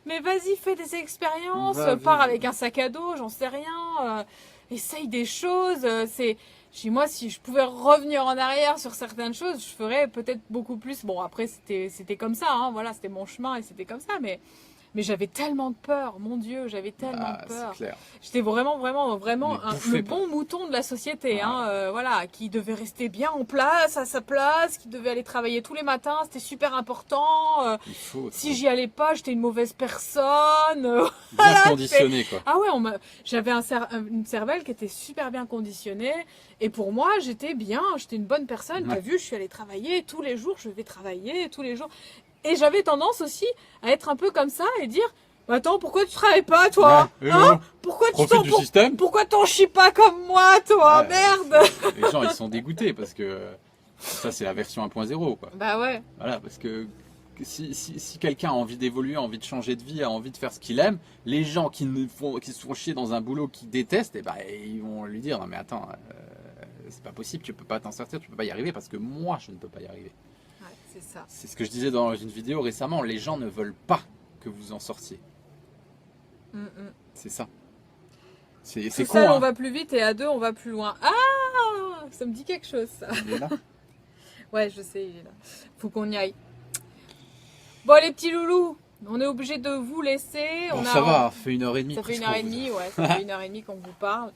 Mais vas-y, fais des expériences, Va pars vivre. avec un sac à dos, j'en sais rien, essaye des choses. Je dis, moi, si je pouvais revenir en arrière sur certaines choses, je ferais peut-être beaucoup plus. Bon, après, c'était comme ça, hein, voilà, c'était mon chemin et c'était comme ça, mais j'avais tellement de peur, mon Dieu, j'avais tellement Ah, de peur. c'est clair. J'étais vraiment Mais bouffé le par- bon mouton de la société, Ah. hein, voilà, qui devait rester bien en place, à sa place, qui devait aller travailler tous les matins, c'était super important. Il faut. Si j'y allais pas, j'étais une mauvaise personne. Bien conditionné, quoi. Ah ouais, j'avais une cervelle qui était super bien conditionnée. Et pour moi, j'étais bien, j'étais une bonne personne. Ouais. T'as vu, je suis allée travailler tous les jours, je vais travailler tous les jours. Et j'avais tendance aussi à être un peu comme ça et dire attends, pourquoi tu travailles pas, toi Ouais. Hein Pourquoi tu Profite du système. pourquoi t'en chies pas comme moi, toi Ouais, Merde. Les gens, ils sont dégoûtés parce que ça, c'est la version 1.0, quoi. Bah ouais. Voilà, parce que si quelqu'un a envie d'évoluer, a envie de changer de vie, a envie de faire ce qu'il aime, les gens qui se font chier dans un boulot qu'ils détestent, eh ben, ils vont lui dire non mais attends, c'est pas possible, tu peux pas t'en sortir, tu peux pas y arriver parce que moi je ne peux pas y arriver. Ouais, c'est ça. C'est ce que je disais dans une vidéo récemment, les gens ne veulent pas que vous en sortiez. C'est ça. C'est Tout con, seul, on hein. va plus vite et à deux, on va plus loin. Ah, ça me dit quelque chose, ça. Il est là. Ouais, je sais, il est là. Faut qu'on y aille. Bon, les petits loulous, on est obligé de vous laisser. Bon, On ça va, ça fait 1h30. Ça fait presque, 1h30, ouais, ça fait 1h30 qu'on vous parle.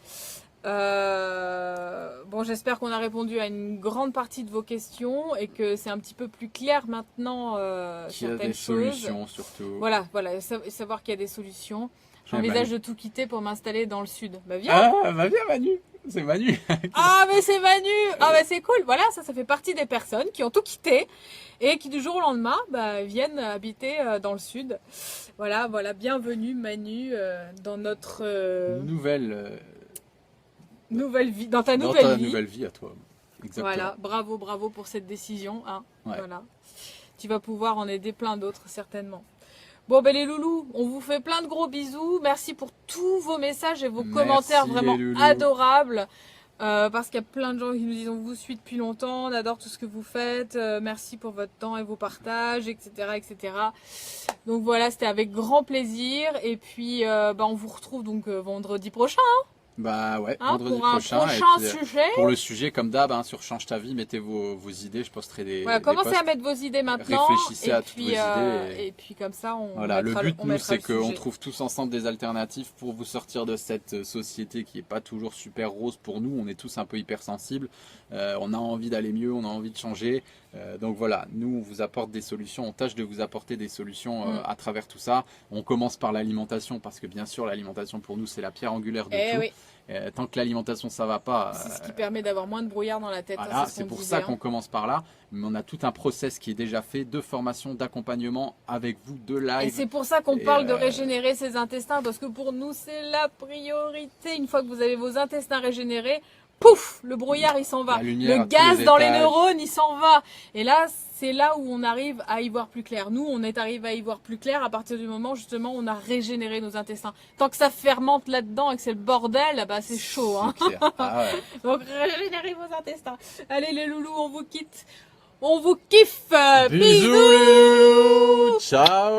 Bon, j'espère qu'on a répondu à une grande partie de vos questions et que c'est un petit peu plus clair maintenant Qu'il y a certaines des choses. solutions surtout. Voilà, savoir qu'il y a des solutions. Ouais, J'envisage Manu. de tout quitter pour m'installer dans le sud. Bah viens. Ah, bah viens Manu, c'est Manu. Ah mais c'est Manu. Ah bah c'est cool. Voilà, ça fait partie des personnes qui ont tout quitté et qui du jour au lendemain viennent habiter dans le sud. Voilà, bienvenue Manu dans notre nouvelle vie, dans ta Dans nouvelle ta vie. nouvelle vie à toi. Exactement. Voilà, bravo pour cette décision. Hein. Ouais. Voilà. Tu vas pouvoir en aider plein d'autres certainement. Bon ben les loulous, on vous fait plein de gros bisous. Merci pour tous vos messages et vos Merci, commentaires les vraiment loulous. adorables. Parce qu'il y a plein de gens qui nous disent on vous suit depuis longtemps, on adore tout ce que vous faites, merci pour votre temps et vos partages, etc. etc. Donc voilà, c'était avec grand plaisir. Et puis on vous retrouve donc vendredi prochain. Bah ouais, Hein, vendredi pour un prochain. prochain et puis, sujet. pour le sujet, comme d'hab, hein, sur Change ta vie, mettez vos idées, je posterai des. Voilà, des commencez posts. à mettre vos idées maintenant. Réfléchissez et à toutes puis, vos idées et- et puis comme ça, on Voilà, mettra le but, on nous, mettra c'est le qu'on sujet. trouve tous ensemble des alternatives pour vous sortir de cette société qui n'est pas toujours super rose pour nous. On est tous un peu hypersensibles. On a envie d'aller mieux, on a envie de changer. Donc voilà, nous, on vous apporte des solutions. On tâche de vous apporter des solutions à travers tout ça. On commence par l'alimentation parce que, bien sûr, l'alimentation, pour nous, c'est la pierre angulaire de Eh tout. oui, Tant que l'alimentation, ça va pas. c'est ce qui permet d'avoir moins de brouillard dans la tête. hein, Voilà, ce c'est qu'on pour disait, ça hein. qu'on commence par là. Mais on a tout un process qui est déjà fait de formation, d'accompagnement avec vous, de Et live. c'est pour ça qu'on Et, parle de régénérer ses intestins, parce que pour nous, c'est la priorité. Une fois que vous avez vos intestins régénérés, pouf, le brouillard, il s'en va. La lumière Le à tous gaz les dans les étages. neurones, il s'en va. Et là, c'est là où on arrive à y voir plus clair. Nous, on est arrivé à y voir plus clair à partir du moment, justement, où on a régénéré nos intestins. Tant que ça fermente là-dedans et que c'est le bordel, bah, c'est chaud. Hein. C'est clair. Ah ouais. Donc, régénérez vos intestins. Allez, les loulous, on vous quitte. On vous kiffe. Bisous les loulous. Ciao.